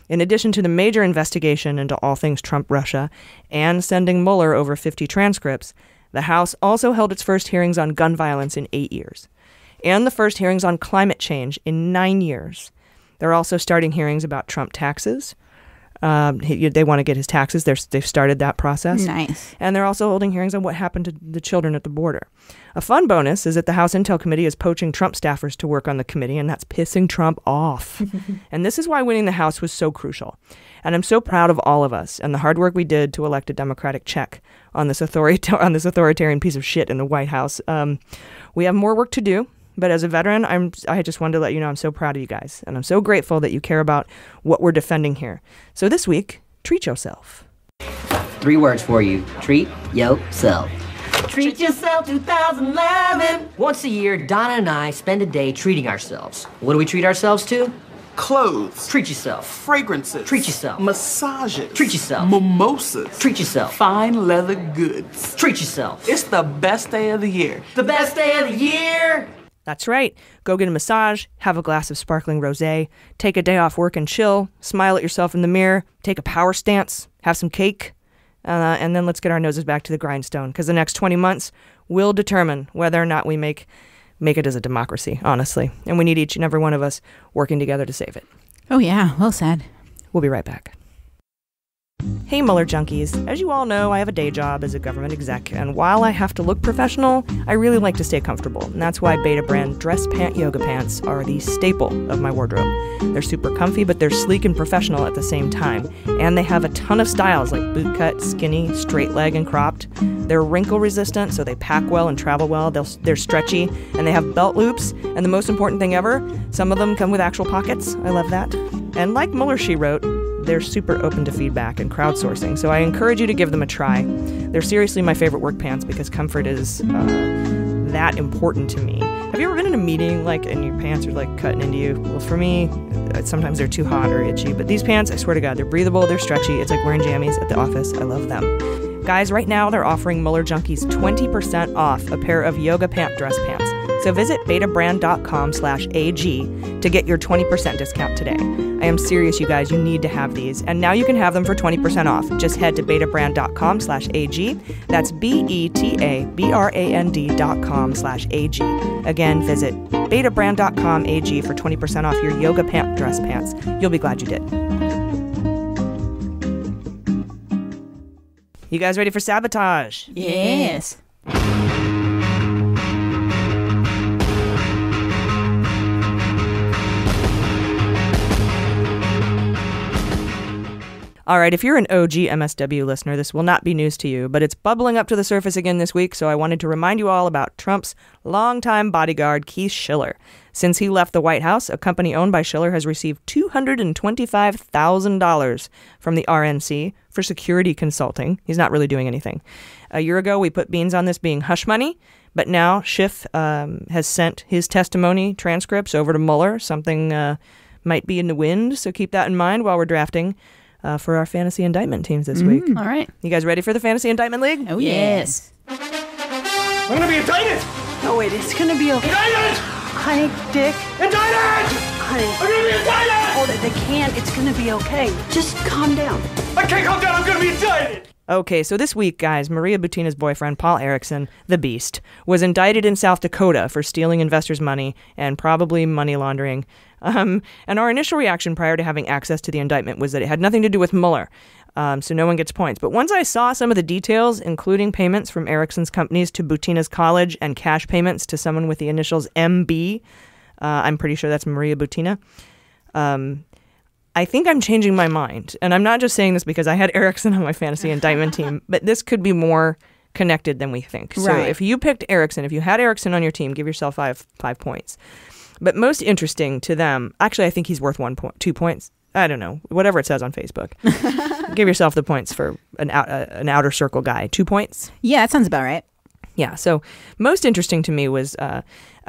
In addition to the major investigation into all things Trump-Russia and sending Mueller over 50 transcripts, the House also held its first hearings on gun violence in 8 years, and the first hearings on climate change in 9 years. They're also starting hearings about Trump taxes. They want to get his taxes. They've started that process. Nice. And they're also holding hearings on what happened to the children at the border. A fun bonus is that the House Intel Committee is poaching Trump staffers to work on the committee, and that's pissing Trump off. And this is why winning the House was so crucial. And I'm so proud of all of us and the hard work we did to elect a Democratic check on this authoritarian piece of shit in the White House. We have more work to do. But as a veteran, I just wanted to let you know I'm so proud of you guys. And I'm so grateful that you care about what we're defending here. So this week, treat yourself. 3 words for you. Treat yourself. Treat yourself 2011. Once a year, Donna and I spend a day treating ourselves. What do we treat ourselves to? Clothes. Treat yourself. Fragrances. Treat yourself. Massages. Treat yourself. Mimosas. Treat yourself. Fine leather goods. Treat yourself. It's the best day of the year. The best day of the year. That's right. Go get a massage, have a glass of sparkling rosé, take a day off work and chill, smile at yourself in the mirror, take a power stance, have some cake, and then let's get our noses back to the grindstone, because the next 20 months will determine whether or not we make it as a democracy, honestly. And we need each and every one of us working together to save it. Oh, yeah. Well said. We'll be right back. Hey Mueller junkies, as you all know, I have a day job as a government exec, and while I have to look professional, I really like to stay comfortable, and that's why Beta brand dress pant yoga pants are the staple of my wardrobe. They're super comfy, but they're sleek and professional at the same time, and they have a ton of styles like bootcut, skinny, straight leg, and cropped. They're wrinkle resistant, so they pack well and travel well. They're stretchy, and they have belt loops, and the most important thing ever, some of them come with actual pockets. I love that. And like Mueller, she wrote, they're super open to feedback and crowdsourcing, so I encourage you to give them a try. They're seriously my favorite work pants because comfort is that important to me. Have you ever been in a meeting, like, and your pants are, like, cutting into you? Well, for me, sometimes they're too hot or itchy, but these pants, I swear to God, they're breathable, they're stretchy. It's like wearing jammies at the office. I love them. Guys, right now they're offering Mueller Junkies 20% off a pair of yoga pant dress pants. So visit betabrand.com/AG to get your 20% discount today. I am serious, you guys. You need to have these. And now you can have them for 20% off. Just head to betabrand.com/AG. That's betabrand.com/AG. Again, visit betabrand.com/AG for 20% off your yoga pant dress pants. You'll be glad you did. You guys ready for sabotage? Yes. All right, if you're an OG MSW listener, this will not be news to you, but it's bubbling up to the surface again this week, so I wanted to remind you all about Trump's longtime bodyguard, Keith Schiller. Since he left the White House, a company owned by Schiller has received $225,000 from the RNC for security consulting. He's not really doing anything. A year ago, we put beans on this being hush money, but now Schiff has sent his testimony transcripts over to Mueller. Something might be in the wind, so keep that in mind while we're drafting for our fantasy indictment teams this week. All right. You guys ready for the fantasy indictment league? Oh, yes. I'm gonna be indicted! No, wait, it's gonna be okay. Indicted! Honey, Dick. Indicted! Honey. I'm gonna be indicted! Hold it, they can't. It's gonna be okay. Just calm down. I can't calm down, I'm gonna be indicted! Okay, so this week, guys, Maria Butina's boyfriend, Paul Erickson, the Beast, was indicted in South Dakota for stealing investors' money and probably money laundering. And our initial reaction prior to having access to the indictment was that it had nothing to do with Mueller, so no one gets points. But once I saw some of the details, including payments from Erickson's companies to Butina's college and cash payments to someone with the initials MB, I'm pretty sure that's Maria Butina, I think I'm changing my mind. And I'm not just saying this because I had Erickson on my fantasy indictment team, but this could be more connected than we think. So if you picked Erickson, if you had Erickson on your team, give yourself five points. But most interesting to them, actually, I think he's worth 2 points. I don't know, whatever it says on Facebook. Give yourself the points for an outer circle guy. 2 points? Yeah, that sounds about right. Yeah, so most interesting to me was a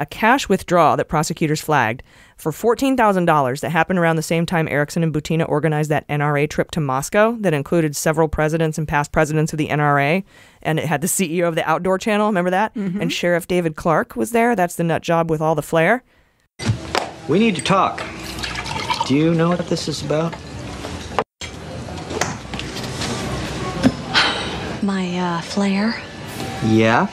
cash withdrawal that prosecutors flagged for $14,000 that happened around the same time Erickson and Butina organized that NRA trip to Moscow that included several presidents and past presidents of the NRA, and it had the CEO of the Outdoor Channel, remember that? Mm-hmm. And Sheriff David Clark was there. That's the nut job with all the flair. We need to talk. Do you know what this is about? My, flair? Yeah.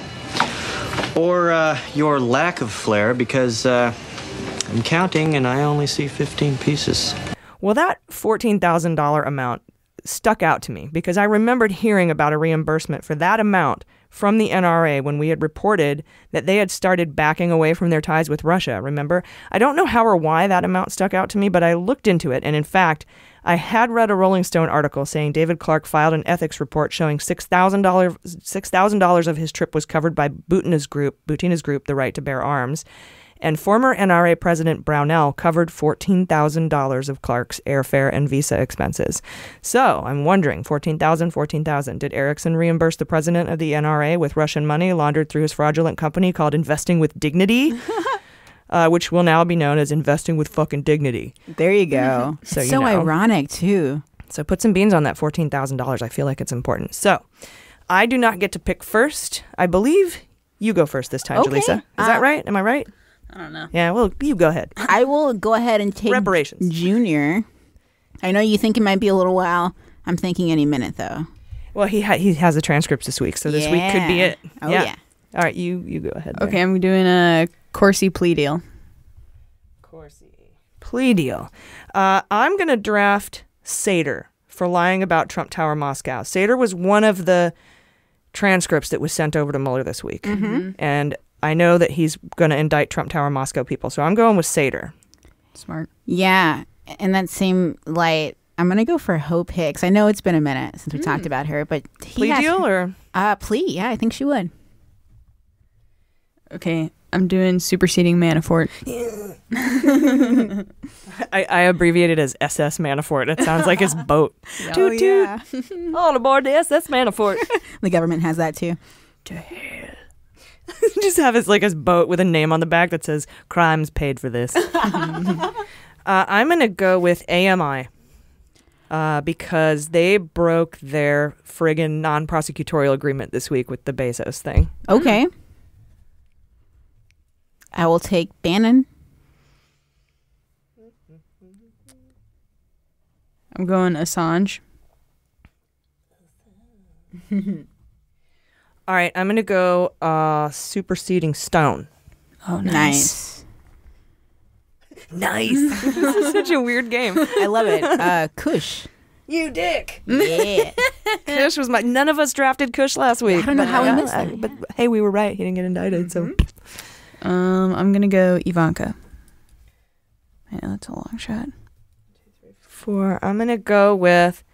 Or, your lack of flair, because, I'm counting and I only see 15 pieces. Well, that $14,000 amount stuck out to me because I remembered hearing about a reimbursement for that amount from the NRA when we had reported that they had started backing away from their ties with Russia, remember? I don't know how or why that amount stuck out to me, but I looked into it, and in fact, I had read a Rolling Stone article saying David Clark filed an ethics report showing $6,000 of his trip was covered by Butina's group, the Right to Bear Arms, and former NRA President Brownell covered $14,000 of Clark's airfare and visa expenses. So I'm wondering, $14,000. Did Erickson reimburse the president of the NRA with Russian money laundered through his fraudulent company called Investing with Dignity, which will now be known as Investing with Fucking Dignity? There you go. So ironic, too. So put some beans on that $14,000. I feel like it's important. So I do not get to pick first. I believe you go first this time, Jaleesa. Is that right? Am I right? I don't know. Yeah, well, you go ahead. I will go ahead and take reparations. Junior. I know you think it might be a little while. I'm thinking any minute, though. Well, he has the transcripts this week, so this week could be it. Oh, yeah. All right, you go ahead. Okay, I'm doing a Corsi plea deal. Plea deal. I'm going to draft Sater for lying about Trump Tower Moscow. Sater was one of the transcripts that was sent over to Mueller this week. Mm-hmm. And I know that he's going to indict Trump Tower Moscow people, so I'm going with Sater. Smart. Yeah, in that same light, I'm going to go for Hope Hicks. I know it's been a minute since we talked about her, but plea deal or? Plea, yeah, I think she would. Okay, I'm doing superseding Manafort. I abbreviated as SS Manafort. It sounds like his boat. Toot, toot. All aboard the SS Manafort. The government has that too. To hell. Just have his boat with a name on the back that says "Crimes paid for this." I'm gonna go with AMI because they broke their friggin' non-prosecutorial agreement this week with the Bezos thing. Okay. I will take Bannon. I'm going Assange. All right, I'm gonna go superseding Stone. Oh, nice. Nice. This is such a weird game. I love it. Kush. You dick. Yeah. Kush was none of us drafted Kush last week. I don't know how we missed that. But hey, we were right. He didn't get indicted, so. I'm gonna go Ivanka. I know that's a long shot. 4. I'm gonna go with.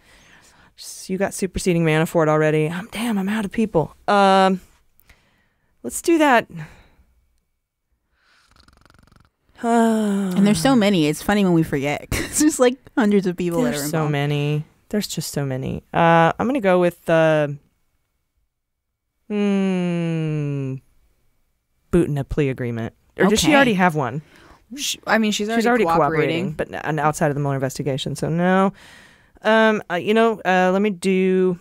You got superseding Manafort already. I'm out of people. Let's do that. And there's so many. It's funny when we forget. It's just like hundreds of people that are There's involved. so many. There's just so many. I'm gonna go with booting a plea agreement. Or does she already have one? She's already cooperating, but outside of the Mueller investigation. So no. Let me do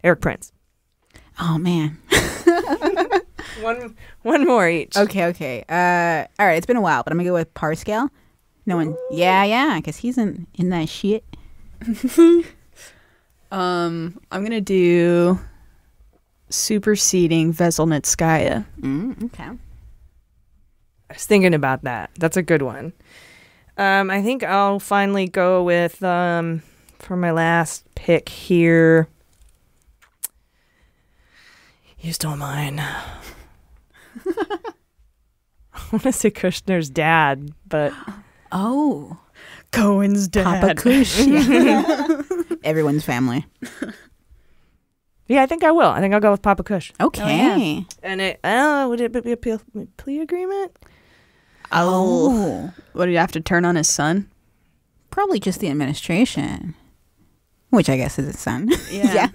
Eric Prince. Oh man. One more each. Okay. All right. It's been a while, but I'm gonna go with Parscale. No one. Yeah, because he's in that shit. I'm gonna do superseding Veselnitskaya. Okay. I was thinking about that. That's a good one. I think I'll finally go with for my last pick here. You stole mine. I want to say Kushner's dad, but Cohen's dad. Papa Kush. Yeah. Everyone's family. Yeah, I think I will. I think I'll go with Papa Kush. Okay. Oh, yeah. And would it be a plea agreement? Oh. What, did you have to turn on his son? Probably just the administration. Which I guess is his son. Yeah.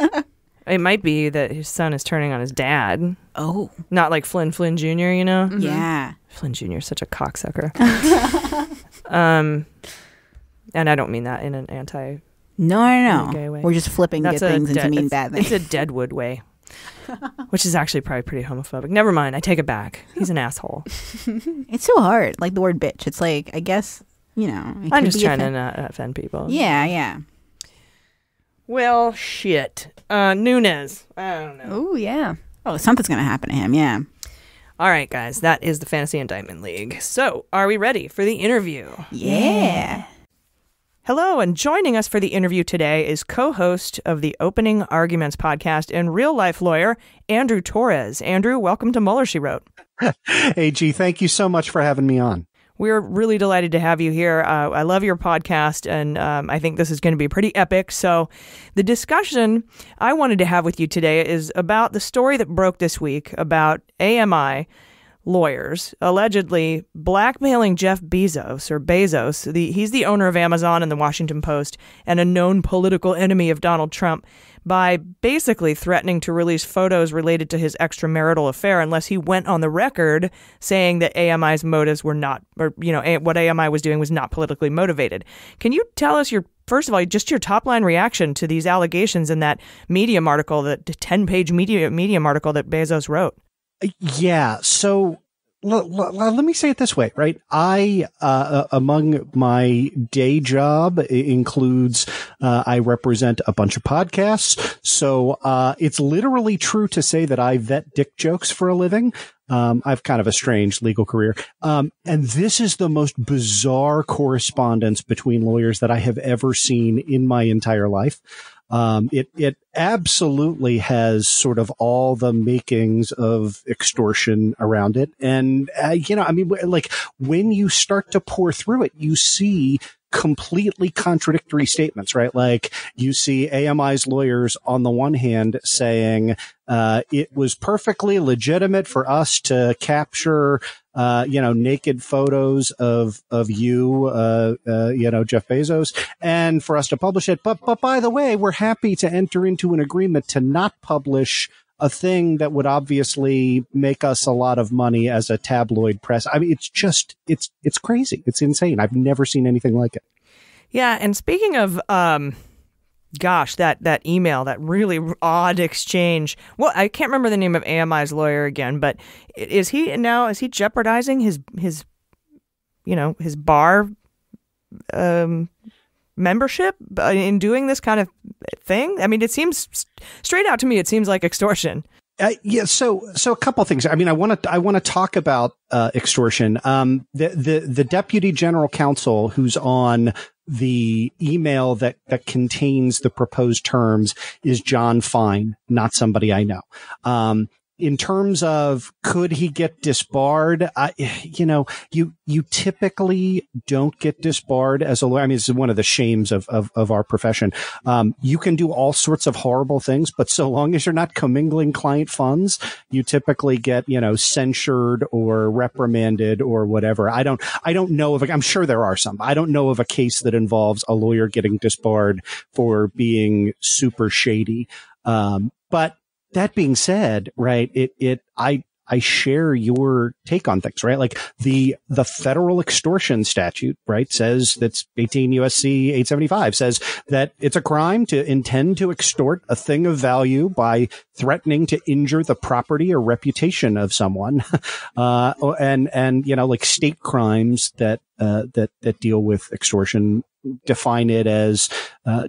It might be that his son is turning on his dad. Oh. Not like Flynn Jr., you know? Mm-hmm. Yeah. Flynn Jr. is such a cocksucker. And I don't mean that in an anti... No. Gay way. We're just flipping good things into mean bad things. It's a Deadwood way. Which is actually probably pretty homophobic. Never mind. I take it back. He's an asshole. It's so hard. Like the word bitch. It's like, I guess, I'm just trying to not offend people. Yeah. Well, shit. Nunes. I don't know. Oh, yeah. Oh, something's going to happen to him. Yeah. All right, guys. That is the Fantasy Indictment League. So, are we ready for the interview? Yeah. Hello, and joining us for the interview today is co-host of the Opening Arguments podcast and real-life lawyer, Andrew Torrez. Andrew, welcome to Mueller, She Wrote. AG, thank you so much for having me on. We're really delighted to have you here. I love your podcast, and I think this is going to be pretty epic. So the discussion I wanted to have with you today is about the story that broke this week about AMI lawyers allegedly blackmailing Jeff Bezos, he's the owner of Amazon and the Washington Post, and a known political enemy of Donald Trump, by basically threatening to release photos related to his extramarital affair unless he went on the record saying that AMI's motives were not, what AMI was doing was not politically motivated. Can you tell us first of all, just your top line reaction to these allegations in that Medium article, that 10-page Medium article that Bezos wrote? Yeah. So let me say it this way, right? I, among my day job includes, I represent a bunch of podcasts. So, it's literally true to say that I vet dick jokes for a living. I've kind of a strange legal career. And this is the most bizarre correspondence between lawyers that I have ever seen in my entire life. It absolutely has sort of all the makings of extortion around it. And, like when you start to pour through it, you see completely contradictory statements, right? Like you see AMI's lawyers on the one hand saying, it was perfectly legitimate for us to capture, naked photos of you, Jeff Bezos, and for us to publish it. But by the way, we're happy to enter into an agreement to not publish a thing that would obviously make us a lot of money as a tabloid press. I mean, it's just, it's crazy. It's insane. I've never seen anything like it. Yeah. And speaking of, gosh, that email, that really odd exchange. Well, I can't remember the name of AMI's lawyer again, but is he jeopardizing his bar membership in doing this kind of thing? I mean, it seems straight out to me, it seems like extortion. Yeah. So a couple of things. I mean, I want to talk about extortion. The deputy general counsel who's on the email that contains the proposed terms is John Fine, not somebody I know. In terms of could he get disbarred, you typically don't get disbarred as a lawyer. I mean, this is one of the shames of our profession. You can do all sorts of horrible things, but so long as you're not commingling client funds, you typically get, censured or reprimanded or whatever. I don't know of I'm sure there are some. I don't know of a case that involves a lawyer getting disbarred for being super shady. But that being said, right, I share your take on things, right? Like the federal extortion statute, right, says that's 18 USC 875 says that it's a crime to intend to extort a thing of value by threatening to injure the property or reputation of someone. And like state crimes that deal with extortion define it as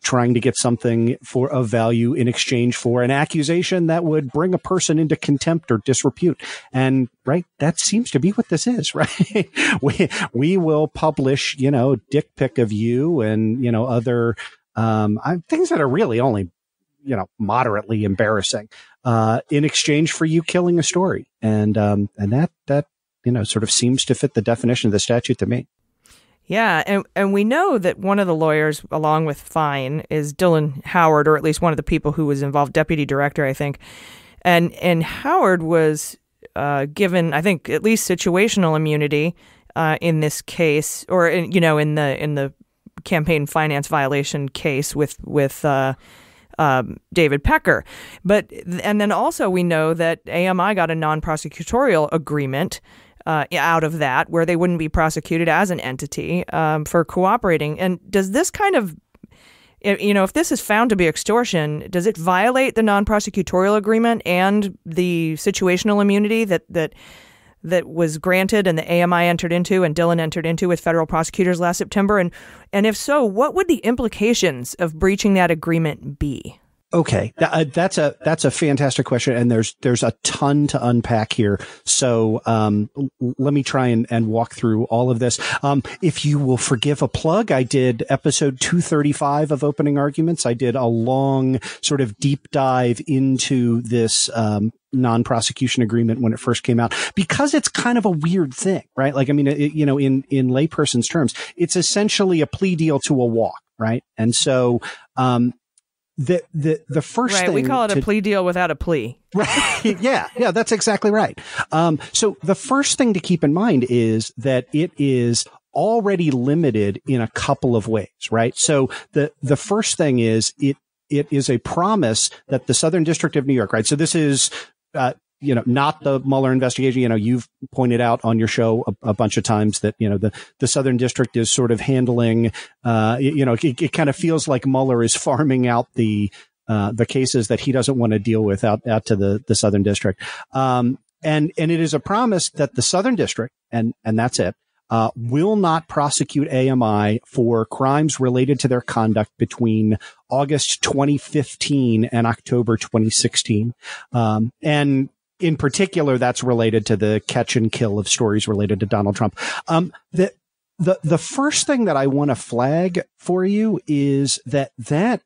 trying to get something of value in exchange for an accusation that would bring a person into contempt or disrepute. And right, that seems to be what this is, right? we will publish, dick pic of you and, other things that are really only, moderately embarrassing in exchange for you killing a story. And that sort of seems to fit the definition of the statute to me. Yeah, and we know that one of the lawyers, along with Fine, is Dylan Howard, or at least one of the people who was involved, deputy director, I think. And Howard was given, I think, at least situational immunity in this case, or in the campaign finance violation case with David Pecker. And then also we know that AMI got a non-prosecutorial agreement out of that, where they wouldn't be prosecuted as an entity for cooperating. And does this kind of, if this is found to be extortion, does it violate the non-prosecutorial agreement and the situational immunity that was granted and the AMI entered into and Dylan entered into with federal prosecutors last September? And if so, what would the implications of breaching that agreement be? Okay, that's a fantastic question, and there's a ton to unpack here. So let me try and walk through all of this. If you will forgive a plug, I did episode 235 of Opening Arguments. I did a long sort of deep dive into this non-prosecution agreement when it first came out, because it's kind of a weird thing, right? Like, I mean, in layperson's terms, it's essentially a plea deal to a walk, right? And so the first thing, we call it a plea deal without a plea. Right. Yeah, that's exactly right. So the first thing to keep in mind is that it is already limited in a couple of ways, right? So the first thing is it is a promise that the Southern District of New York, right? So this is not the Mueller investigation. You've pointed out on your show a bunch of times that, the Southern District is sort of handling, it kind of feels like Mueller is farming out the cases that he doesn't want to deal with out to the Southern District. And it is a promise that the Southern District, and that's it, will not prosecute AMI for crimes related to their conduct between August 2015 and October 2016. And in particular, that's related to the catch and kill of stories related to Donald Trump. The first thing that I want to flag for you is that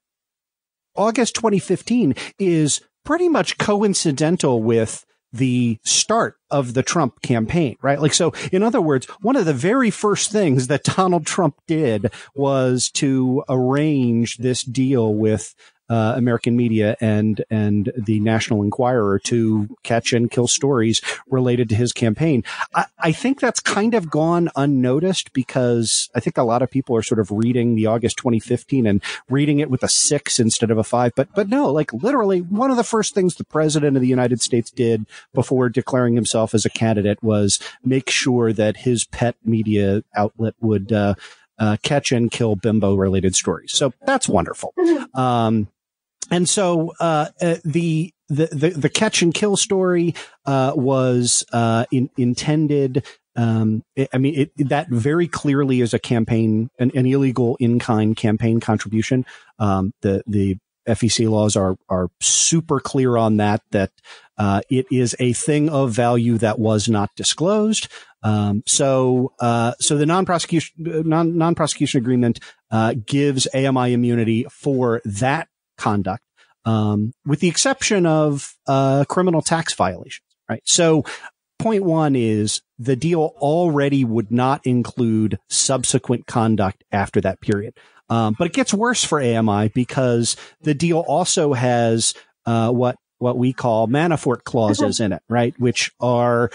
August 2015 is pretty much coincidental with the start of the Trump campaign, right? Like, so in other words, one of the very first things that Donald Trump did was to arrange this deal with American media and the National Enquirer to catch and kill stories related to his campaign. I think that's kind of gone unnoticed because I think a lot of people are sort of reading the August 2015 and reading it with a 6 instead of a 5. But no, like literally one of the first things the president of the United States did before declaring himself as a candidate was make sure that his pet media outlet would catch and kill bimbo related stories. So that's wonderful. And so the catch and kill story was intended. That very clearly is a campaign, an illegal in-kind campaign contribution. The FEC laws are super clear on that it is a thing of value that was not disclosed. So the non-prosecution agreement gives AMI immunity for that conduct, with the exception of criminal tax violations, right? So point one is the deal already would not include subsequent conduct after that period. But it gets worse for AMI because the deal also has what we call Manafort clauses in it, right? Which are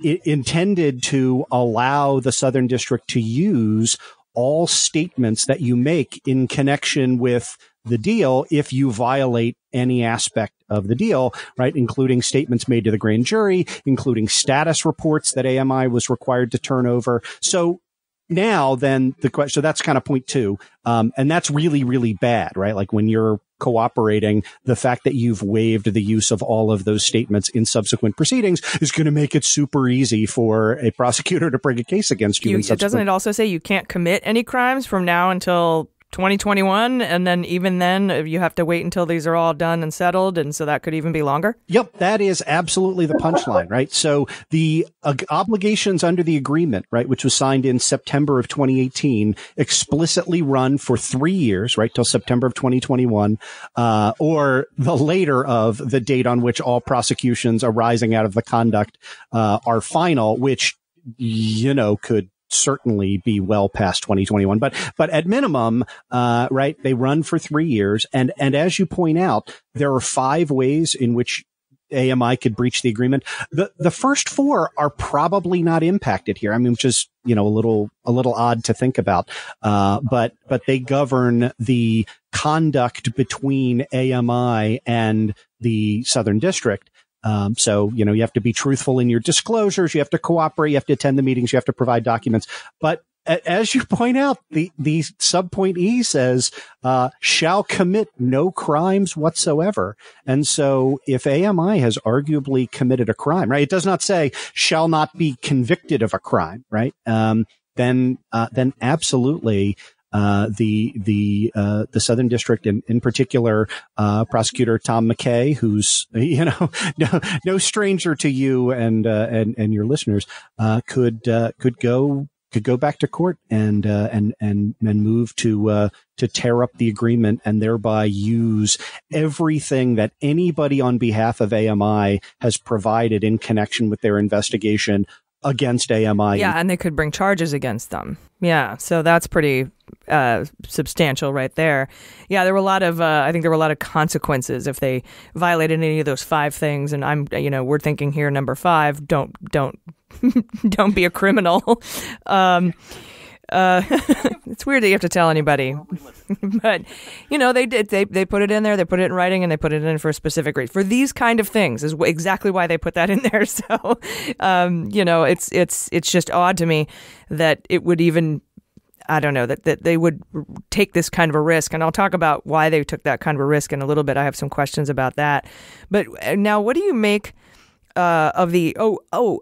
intended to allow the Southern District to use all statements that you make in connection with the deal if you violate any aspect of the deal, right? Including statements made to the grand jury, including status reports that AMI was required to turn over. So now then the question, so that's kind of point two. And that's really, really bad, right? Like when you're cooperating, the fact that you've waived the use of all of those statements in subsequent proceedings is going to make it super easy for a prosecutor to bring a case against you. Doesn't it also say you can't commit any crimes from now until 2021, and then even then you have to wait until these are all done and settled, and so that could even be longer? Yep, that is absolutely the punchline, right? So the obligations under the agreement, right, which was signed in September of 2018, explicitly run for 3 years, right, till September of 2021, or the later of the date on which all prosecutions arising out of the conduct are final, which, could certainly be well past 2021, but at minimum, right, they run for 3 years. And as you point out, there are 5 ways in which AMI could breach the agreement. The first 4 are probably not impacted here. I mean, which is, a little odd to think about. But they govern the conduct between AMI and the Southern District. So, you have to be truthful in your disclosures. You have to cooperate. You have to attend the meetings. You have to provide documents. But as you point out, the subpoint E says, shall commit no crimes whatsoever. And so if AMI has arguably committed a crime, right, it does not say shall not be convicted of a crime, right? Then absolutely, the Southern District, in particular, prosecutor Tom McKay, who's, no stranger to you and your listeners, could go back to court and move to tear up the agreement and thereby use everything that anybody on behalf of AMI has provided in connection with their investigation against AMI. Yeah, and they could bring charges against them. Yeah, so that's pretty substantial right there. Yeah, there were a lot of I think there were a lot of consequences if they violated any of those 5 things. And we're thinking here number 5, don't don't be a criminal. It's weird that you have to tell anybody, but they did. They put it in there. They put it in writing, and they put it in for a specific reason. For these kind of things is exactly why they put that in there. So, it's just odd to me that it would even. I don't know that they would take this kind of a risk, and I'll talk about why they took that kind of a risk in a little bit. I have some questions about that. But now, what do you make of the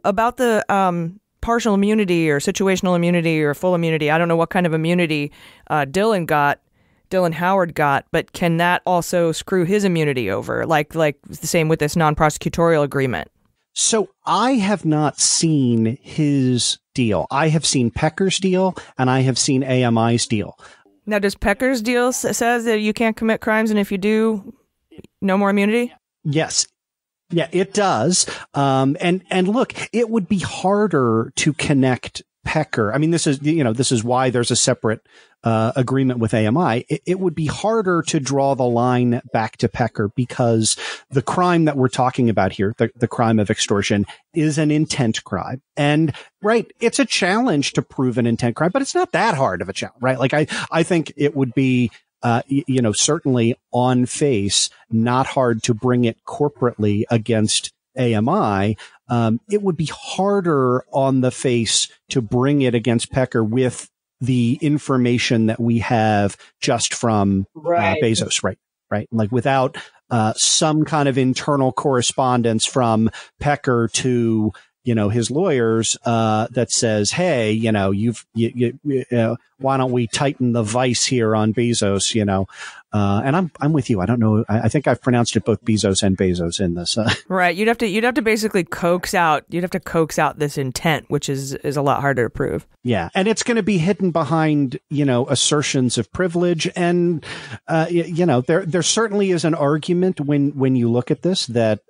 about the partial immunity or situational immunity or full immunity? I don't know what kind of immunity Dylan Howard got, but can that also screw his immunity over? Like the same with this non-prosecutorial agreement. So I have not seen his deal. I have seen Pecker's deal and I have seen AMI's deal. Now, does Pecker's deal says that you can't commit crimes, and if you do, no more immunity? Yes. Yeah, it does. And look, it would be harder to connect Pecker, I mean, this is why there's a separate agreement with AMI. It would be harder to draw the line back to Pecker because the crime that we're talking about here, the crime of extortion, is an intent crime. And right, it's a challenge to prove an intent crime, but it's not that hard of a challenge, right? Like I think it would be certainly on face, not hard to bring it corporately against AMI. It would be harder on the face to bring it against Pecker with the information that we have just from Bezos, right? Like without some kind of internal correspondence from Pecker to his lawyers that says, hey, why don't we tighten the vice here on Bezos, and I'm with you. I don't know. I think I've pronounced it both Bezos and Bezos in this. Right. You'd have to basically coax out this intent, which is a lot harder to prove. Yeah. And it's going to be hidden behind, assertions of privilege. And, there certainly is an argument when you look at this that,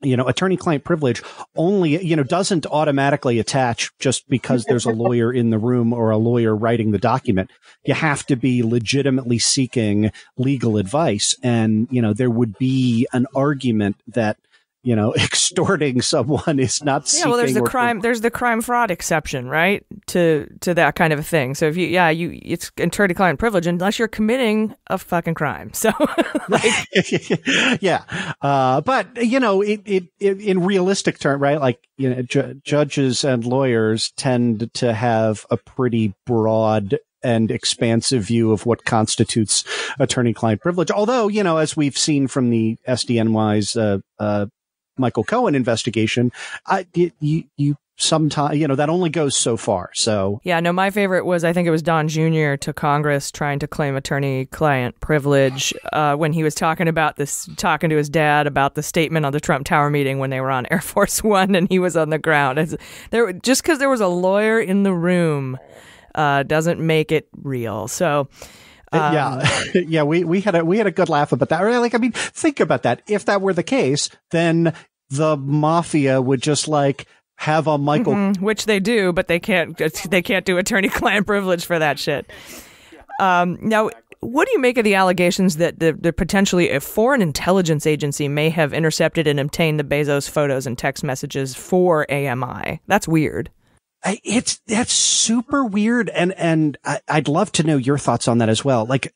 attorney-client privilege only, doesn't automatically attach just because there's a lawyer in the room or a lawyer writing the document. You have to be legitimately seeking legal advice. And, there would be an argument that, extorting someone is not seeking. Yeah, well, there's the crime fraud exception, right? To that kind of a thing. So if it's attorney-client privilege unless you're committing a fucking crime. So, yeah. But it in realistic terms, right? Like, judges and lawyers tend to have a pretty broad and expansive view of what constitutes attorney-client privilege. Although, as we've seen from the SDNY's, Michael Cohen investigation, you sometimes, that only goes so far. So yeah, no, my favorite was, I think it was Don Jr. to Congress trying to claim attorney-client privilege when he was talking to his dad about the statement on the Trump Tower meeting when they were on Air Force One and he was on the ground. Just because there was a lawyer in the room doesn't make it real. So. Yeah, we had a good laugh about that. Like, I mean, think about that. If that were the case, then the mafia would just have a Michael, which they do, but they can't do attorney-client privilege for that shit. Now, what do you make of the allegations that the potentially a foreign intelligence agency may have intercepted and obtained the Bezos photos and text messages for AMI? That's weird. That's super weird. And I'd love to know your thoughts on that as well. Like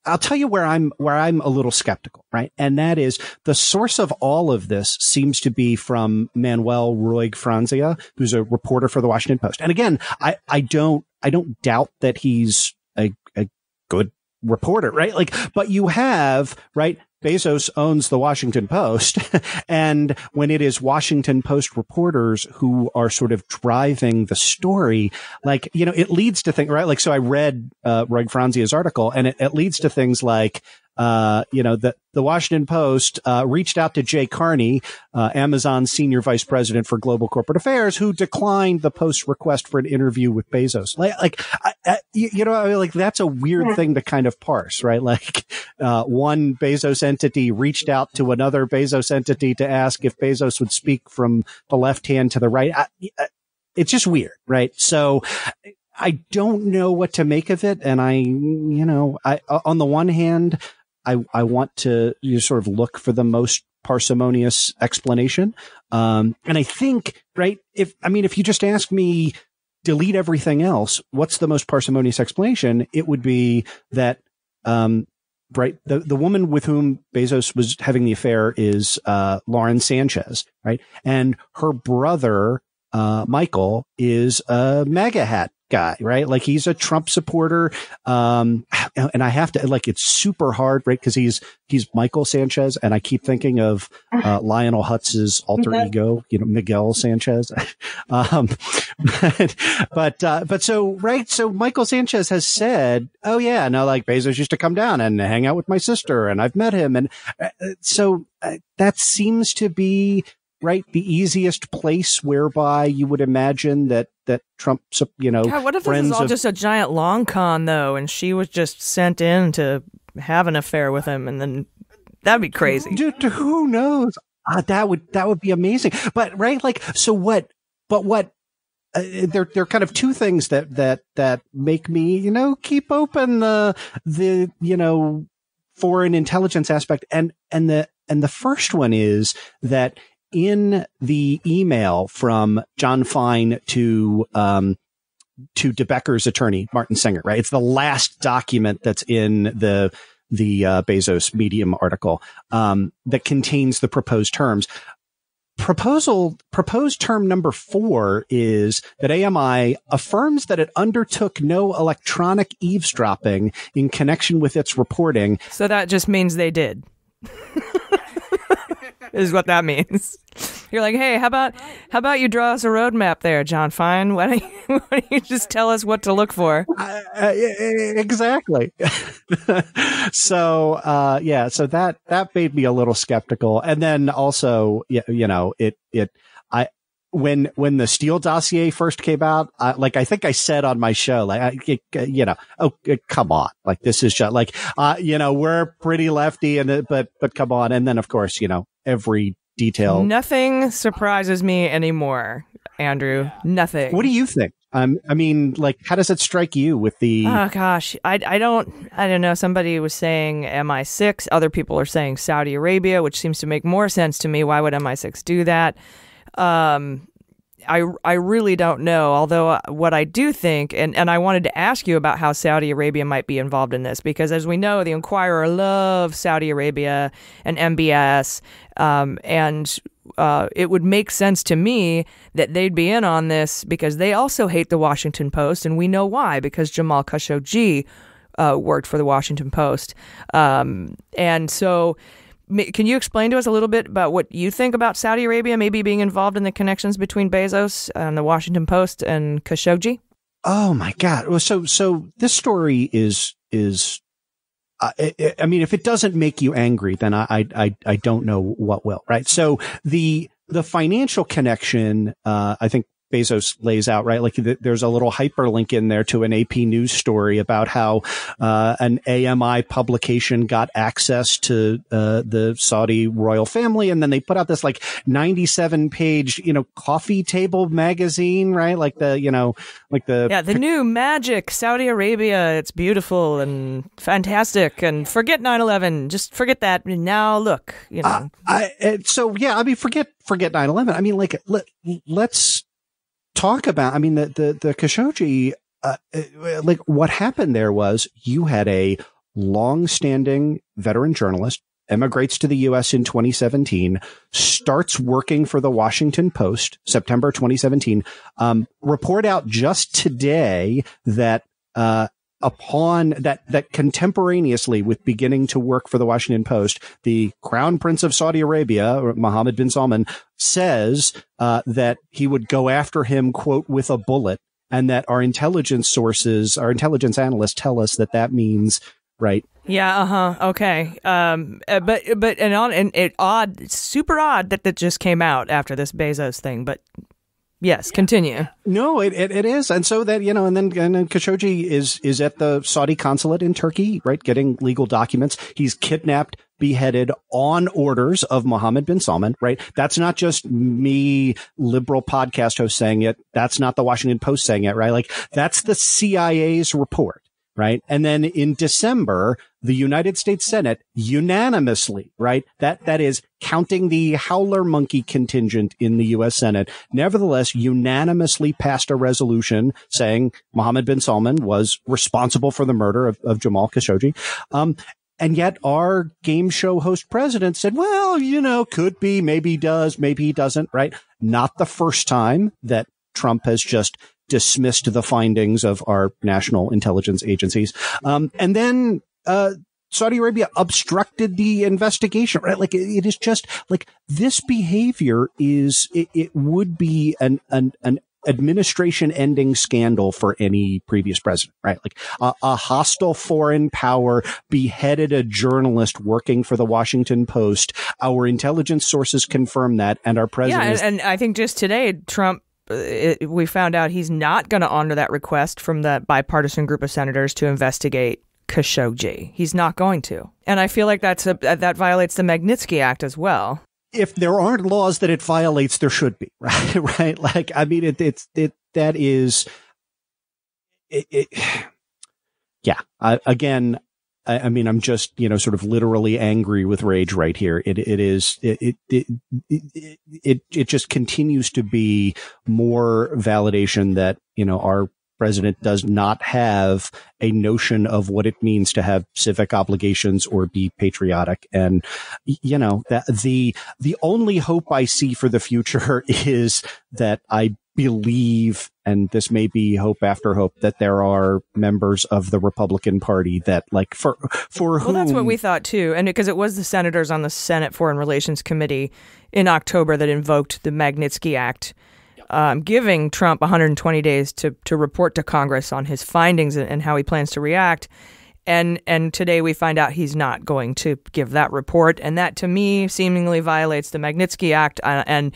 I'll tell you where I'm a little skeptical, right? And that is the source of all of this seems to be from Manuel Roig Franzia, who's a reporter for the Washington Post. And again, I don't doubt that he's a good reporter, right? Like, but you have, right? Bezos owns the Washington Post. And when it is Washington Post reporters who are sort of driving the story, it leads to things, right? Like, so I read, Roig Franzia's article and it leads to things like, the Washington Post, reached out to Jay Carney, Amazon's senior vice president for global corporate affairs, who declined the Post's request for an interview with Bezos. That's a weird thing to kind of parse, right? Like, one Bezos entity reached out to another Bezos entity to ask if Bezos would speak from the left hand to the right. It's just weird, right? So I don't know what to make of it. And I on the one hand, I want to sort of look for the most parsimonious explanation. And I think, right, if you just ask me, delete everything else, what's the most parsimonious explanation? It would be that, right, the woman with whom Bezos was having the affair is Lauren Sanchez, right? And her brother, Michael, is a MAGA hat guy, right? Like, he's a Trump supporter. And I have to, it's super hard, right? Because he's Michael Sanchez. And I keep thinking of Lionel Hutz's alter ego, Miguel Sanchez. But so, right. So Michael Sanchez has said, oh yeah, no, Bezos used to come down and hang out with my sister and I've met him. And so that seems to be, right, the easiest place whereby you would imagine that Trump, God, what if this is all just a giant long con, though, and she was just sent in to have an affair with him, and then that'd be crazy. Dude, who knows? That would be amazing. But right, so what? But what? there are kind of two things that make me, keep open the foreign intelligence aspect. And the first one is that in the email from John Fine to De Becker's attorney, Martin Singer, right? It's the last document that's in the Bezos Medium article, that contains the proposed terms. Proposed term number 4 is that AMI affirms that it undertook no electronic eavesdropping in connection with its reporting. So that just means they did. Is what that means. You're like, hey, how about you draw us a roadmap there, John Fine? Why don't you just tell us what to look for? Exactly. So that made me a little skeptical. And then also, when the Steele dossier first came out, I think I said on my show, come on, like this is just like, we're pretty lefty, but come on. And then of course, every detail. Nothing surprises me anymore, Andrew. Nothing. What do you think? How does it strike you with the? Oh gosh, I don't know. Somebody was saying MI6. Other people are saying Saudi Arabia, which seems to make more sense to me. Why would MI6 do that? I really don't know. Although what I do think, and I wanted to ask you about how Saudi Arabia might be involved in this, because as we know, the Inquirer loves Saudi Arabia and MBS, and it would make sense to me that they'd be in on this because they also hate the Washington Post, and we know why, because Jamal Khashoggi worked for the Washington Post, and so. Can you explain to us a little bit about what you think about Saudi Arabia maybe being involved in the connections between Bezos and the Washington Post and Khashoggi? Oh my God! Well, so this story is if it doesn't make you angry, then I don't know what will. Right? So the financial connection, I think Bezos lays out, right? Like there's a little hyperlink in there to an AP News story about how an AMI publication got access to the Saudi royal family, and then they put out this 97-page coffee table magazine, right? The new magic Saudi Arabia. It's beautiful and fantastic, and forget 9/11. Just forget that. Now look, forget 9/11. Let's talk about, the Khashoggi, what happened there was you had a long-standing veteran journalist, emigrates to the U.S. in 2017, starts working for the Washington Post, September 2017, report out just today that upon that contemporaneously with beginning to work for the Washington Post, the Crown Prince of Saudi Arabia, Mohammed bin Salman, says that he would go after him, quote, with a bullet, and that our intelligence analysts tell us that means, right? Yeah. Okay. Super odd that just came out after this Bezos thing, but. Yes, continue. No, it is. And so that, and then Khashoggi is at the Saudi consulate in Turkey, right, getting legal documents. He's kidnapped, beheaded on orders of Mohammed bin Salman, right? That's not just me, liberal podcast host, saying it. That's not the Washington Post saying it, right? That's the CIA's report. Right. And then in December, the United States Senate unanimously, right, that is counting the howler monkey contingent in the U.S. Senate, nevertheless unanimously passed a resolution saying Mohammed bin Salman was responsible for the murder of Jamal Khashoggi. And yet our game show host president said, well, could be, maybe does, maybe he doesn't. Right. Not the first time that Trump has just dismissed the findings of our national intelligence agencies. And then Saudi Arabia obstructed the investigation, right? It is just this behavior it would be an administration ending scandal for any previous president, right? A hostile foreign power beheaded a journalist working for the Washington Post. Our intelligence sources confirm that, and our president. Yeah, and I think just today, Trump, we found out he's not going to honor that request from that bipartisan group of senators to investigate Khashoggi. He's not going to. And I feel like that violates the Magnitsky Act as well. if there aren't laws that it violates, there should be, right? Right? Like, I mean, yeah. I mean, I'm just, sort of literally angry with rage right here. It just continues to be more validation that, our president does not have a notion of what it means to have civic obligations or be patriotic. And, that the only hope I see for the future is that I believe, and this may be hope after hope, that there are members of the Republican Party that, like, for whom... Well, that's what we thought too, and because it was the senators on the Senate Foreign Relations Committee in October that invoked the Magnitsky Act, giving Trump 120 days to report to Congress on his findings and how he plans to react. And today we find out he's not going to give that report. And that, to me, seemingly violates the Magnitsky Act. And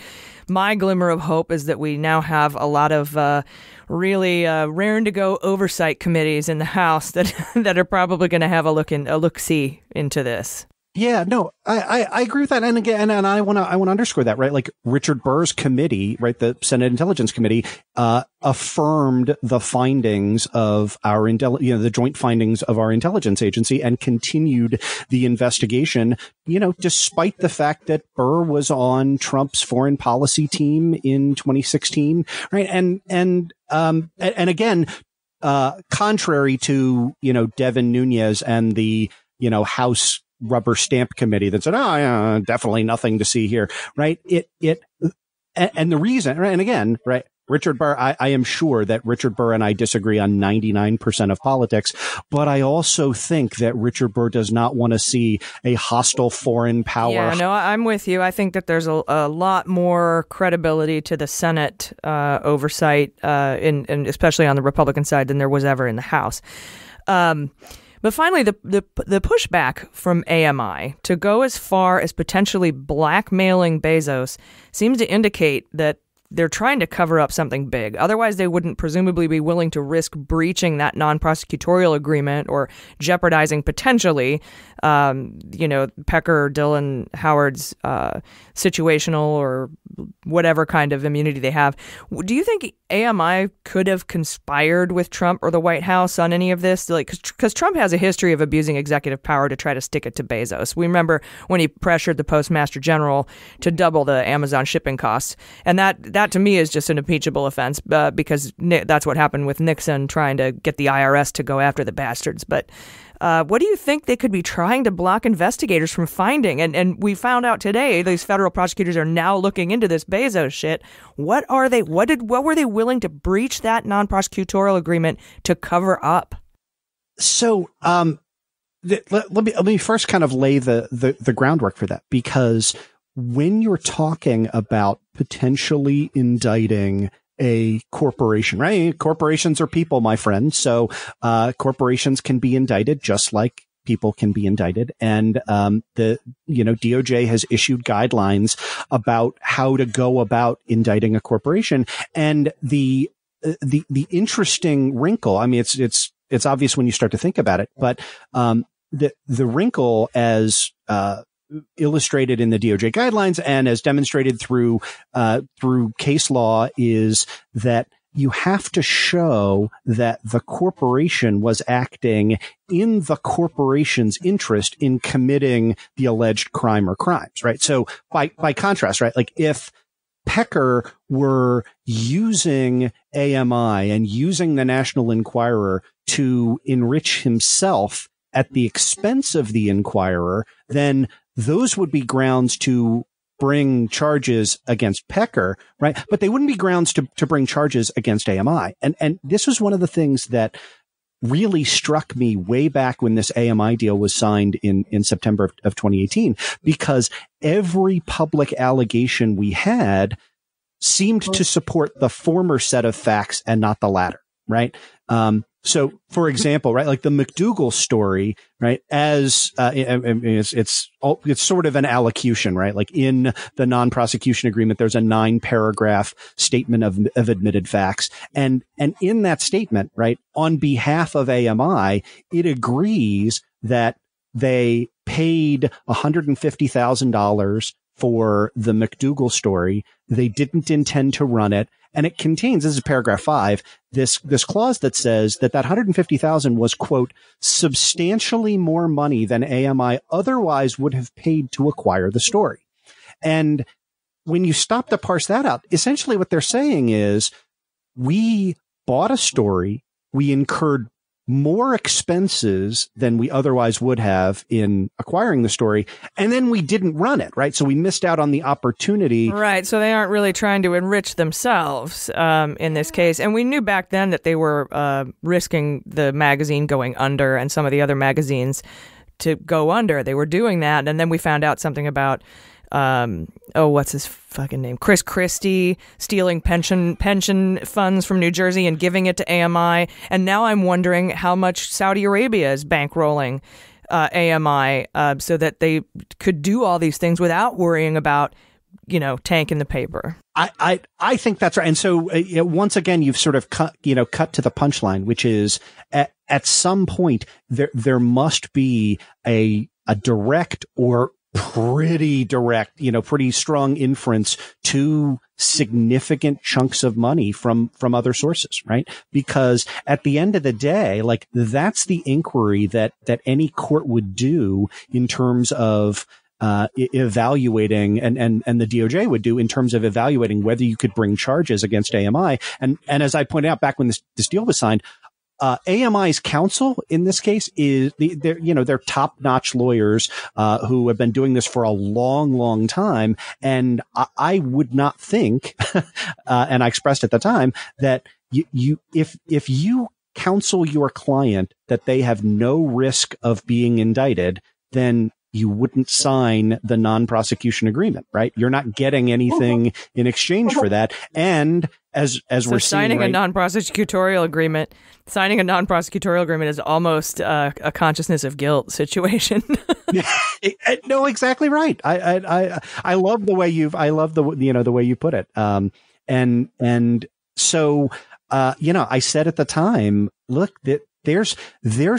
my glimmer of hope is that we now have a lot of really raring-to-go oversight committees in the House that are probably going to have a look-see into this. Yeah, no, I agree with that. And again, and I want to underscore that, right? Like Richard Burr's committee, right? The Senate Intelligence Committee, affirmed the findings of our the joint findings of our intelligence agency and continued the investigation, despite the fact that Burr was on Trump's foreign policy team in 2016, right? And again, contrary to, Devin Nunes and the, House rubber stamp committee that said, definitely nothing to see here, right? And the reason, right? And again, right, Richard Burr, I am sure that Richard Burr and I disagree on 99% of politics, but I also think that Richard Burr does not want to see a hostile foreign power. Yeah, no, I'm with you. I think that there's a lot more credibility to the Senate oversight, and especially on the Republican side, than there was ever in the House. But finally, the pushback from AMI to go as far as potentially blackmailing Bezos seems to indicate that they're trying to cover up something big. Otherwise, they wouldn't presumably be willing to risk breaching that non-prosecutorial agreement or jeopardizing potentially, Pecker or Dylan Howard's situational or whatever kind of immunity they have. Do you think AMI could have conspired with Trump or the White House on any of this? Like, because Trump has a history of abusing executive power to try to stick it to Bezos. We remember when he pressured the Postmaster General to double the Amazon shipping costs, and that to me is just an impeachable offense because that's what happened with Nixon trying to get the IRS to go after the bastards. But what do you think they could be trying to block investigators from finding? And we found out today these federal prosecutors are now looking into this Bezos shit. What are they? What were they willing to breach that non-prosecutorial agreement to cover up? So let me first kind of lay the groundwork for that, because when you're talking about potentially indicting a corporation, right? Corporations are people, my friend. So corporations can be indicted just like people can be indicted. And the DOJ has issued guidelines about how to go about indicting a corporation. And the interesting wrinkle, I mean, it's obvious when you start to think about it, but the wrinkle as illustrated in the DOJ guidelines and as demonstrated through case law is that you have to show that the corporation was acting in the corporation's interest in committing the alleged crime or crimes, right? So by contrast, right, like if Pecker were using AMI and using the National Enquirer to enrich himself at the expense of the Enquirer, then those would be grounds to bring charges against Pecker, right? But they wouldn't be grounds to bring charges against AMI. And this was one of the things that really struck me way back when this AMI deal was signed in September of 2018, because every public allegation we had seemed to support the former set of facts and not the latter, right? So, for example, right, like the McDougal story, right, as it's sort of an allocution, right? Like in the non-prosecution agreement, there's a 9-paragraph statement of admitted facts, and in that statement, right, on behalf of AMI, it agrees that they paid $150,000 for the McDougal story. They didn't intend to run it. And it contains, this is paragraph 5, this clause that says that $150,000 was, quote, substantially more money than AMI otherwise would have paid to acquire the story. And when you stop to parse that out, essentially what they're saying is we bought a story, we incurred more expenses than we otherwise would have in acquiring the story, and then we didn't run it, right? So we missed out on the opportunity. Right, so they aren't really trying to enrich themselves in this case. And we knew back then that they were risking the magazine going under and some of the other magazines to go under. They were doing that, and then we found out something about what's his fucking name? Chris Christie stealing pension funds from New Jersey and giving it to AMI. And now I'm wondering how much Saudi Arabia is bankrolling AMI so that they could do all these things without worrying about, tanking the paper. I think that's right. And so once again, you've sort of cut to the punchline, which is at some point there must be a direct or pretty direct, pretty strong inference to significant chunks of money from other sources, right? Because at the end of the day, like that's the inquiry that any court would do in terms of evaluating and the DOJ would do in terms of evaluating whether you could bring charges against AMI. And as I pointed out back when this deal was signed, AMI's counsel in this case is they're top-notch lawyers who have been doing this for a long, long time, and I would not think, and I expressed at the time that if you counsel your client that they have no risk of being indicted, then you wouldn't sign the non-prosecution agreement, right? You're not getting anything in exchange for that, and as we're signing seeing, a non-prosecutorial agreement. Signing a non-prosecutorial agreement is almost a consciousness of guilt situation. No, exactly right. I love the way the way you put it. And so I said at the time, look, that there's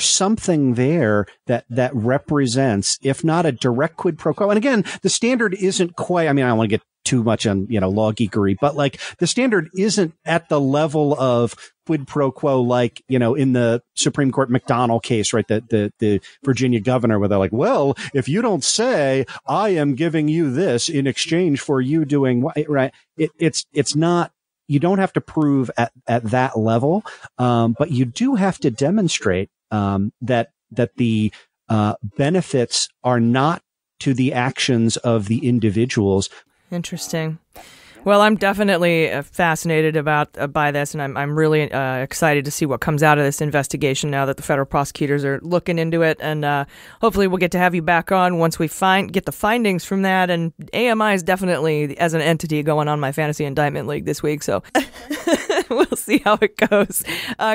something there that represents, if not a direct quid pro quo. And again, the standard isn't quite, I don't want to get too much on, law geekery, but like the standard isn't at the level of quid pro quo, like, in the Supreme Court McDonnell case, right? The Virginia governor, where they're like, well, if you don't say I am giving you this in exchange for you doing what, right? It's not, you don't have to prove at that level. But you do have to demonstrate, that the, benefits are not to the actions of the individuals. Interesting. Well, I'm definitely fascinated by this, and I'm really excited to see what comes out of this investigation now that the federal prosecutors are looking into it, and hopefully we'll get to have you back on once we get the findings from that. And AMI is definitely, as an entity, going on my fantasy indictment league this week, so we'll see how it goes.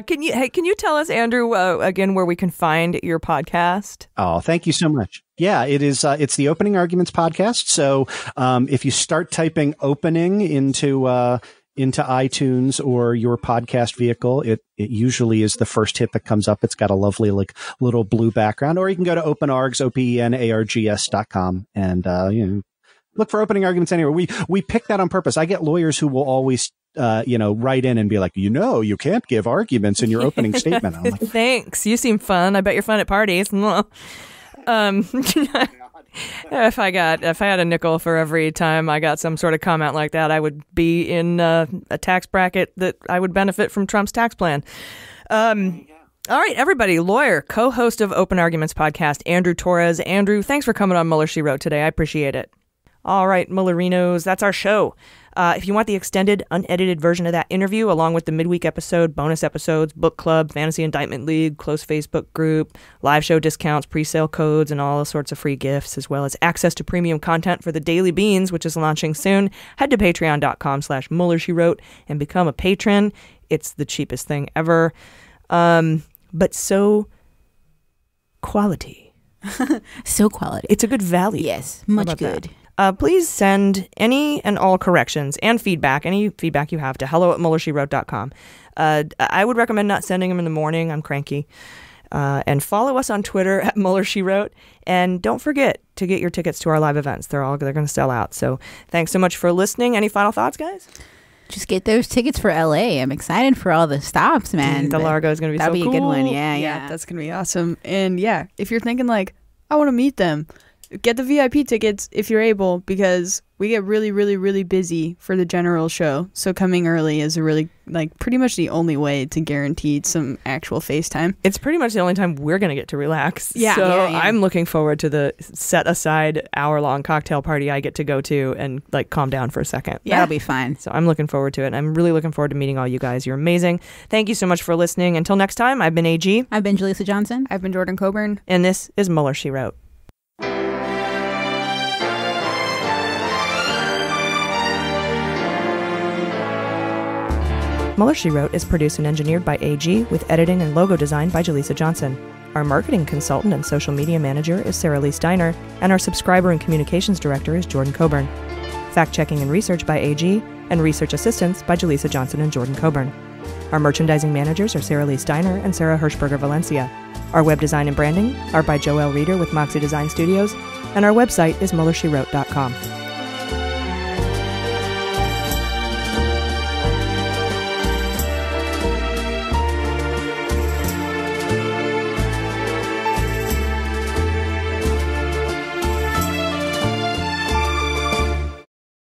Can you tell us, Andrew, again, where we can find your podcast? Oh, thank you so much. Yeah, it is. It's the Opening Arguments podcast. So, if you start typing "opening" into iTunes or your podcast vehicle, it usually is the first hit that comes up. It's got a lovely little blue background. Or you can go to openargs, OPENARGS.com, and look for Opening Arguments anywhere. We pick that on purpose. I get lawyers who will always write in and be like, you can't give arguments in your opening statement. I'm like, thanks. You seem fun. I bet you're fun at parties. If I had a nickel for every time I got some sort of comment like that, I would be in a tax bracket that I would benefit from Trump's tax plan. All right, everybody, lawyer, co-host of Open Arguments podcast, Andrew Torrez. Andrew, thanks for coming on Mueller, She Wrote today. I appreciate it. All right, Muellerinos, that's our show. If you want the extended, unedited version of that interview, along with the midweek episode, bonus episodes, book club, fantasy indictment league, close Facebook group, live show discounts, pre-sale codes, and all sorts of free gifts, as well as access to premium content for the Daily Beans, which is launching soon, head to patreon.com/MuellerSheWrote and become a patron. It's the cheapest thing ever. But so quality. So quality. It's a good value. Yes, much good. That? Please send any and all corrections and feedback, any feedback you have, to hello@MuellerSheWrote.com. I would recommend not sending them in the morning. I'm cranky. And follow us on Twitter at Mueller, She Wrote. And don't forget to get your tickets to our live events. They're going to sell out. So thanks so much for listening. Any final thoughts, guys? Just get those tickets for LA. I'm excited for all the stops, man. The Largo is going to be so cool. That'll be a good one. Yeah. That's going to be awesome. And yeah, if you're thinking like, I want to meet them, get the VIP tickets if you're able, because we get really, really, really busy for the general show. So coming early is a really, pretty much the only way to guarantee some actual FaceTime. It's pretty much the only time we're going to get to relax. Yeah. So I'm looking forward to the set aside hour-long cocktail party I get to go to and calm down for a second. Yeah. That'll be fine. So I'm looking forward to it. I'm really looking forward to meeting all you guys. You're amazing. Thank you so much for listening. Until next time, I've been AG. I've been Jaleesa Johnson. I've been Jordan Coburn. And this is Mueller, She Wrote. Mueller, She Wrote is produced and engineered by AG with editing and logo design by Jaleesa Johnson. Our marketing consultant and social media manager is Sarah Lee Steiner, and our subscriber and communications director is Jordan Coburn. Fact-checking and research by AG, and research assistance by Jaleesa Johnson and Jordan Coburn. Our merchandising managers are Sarah Lee Steiner and Sarah Hirschberger Valencia. Our web design and branding are by Joelle Reeder with Moxie Design Studios, and our website is MuellerSheWrote.com.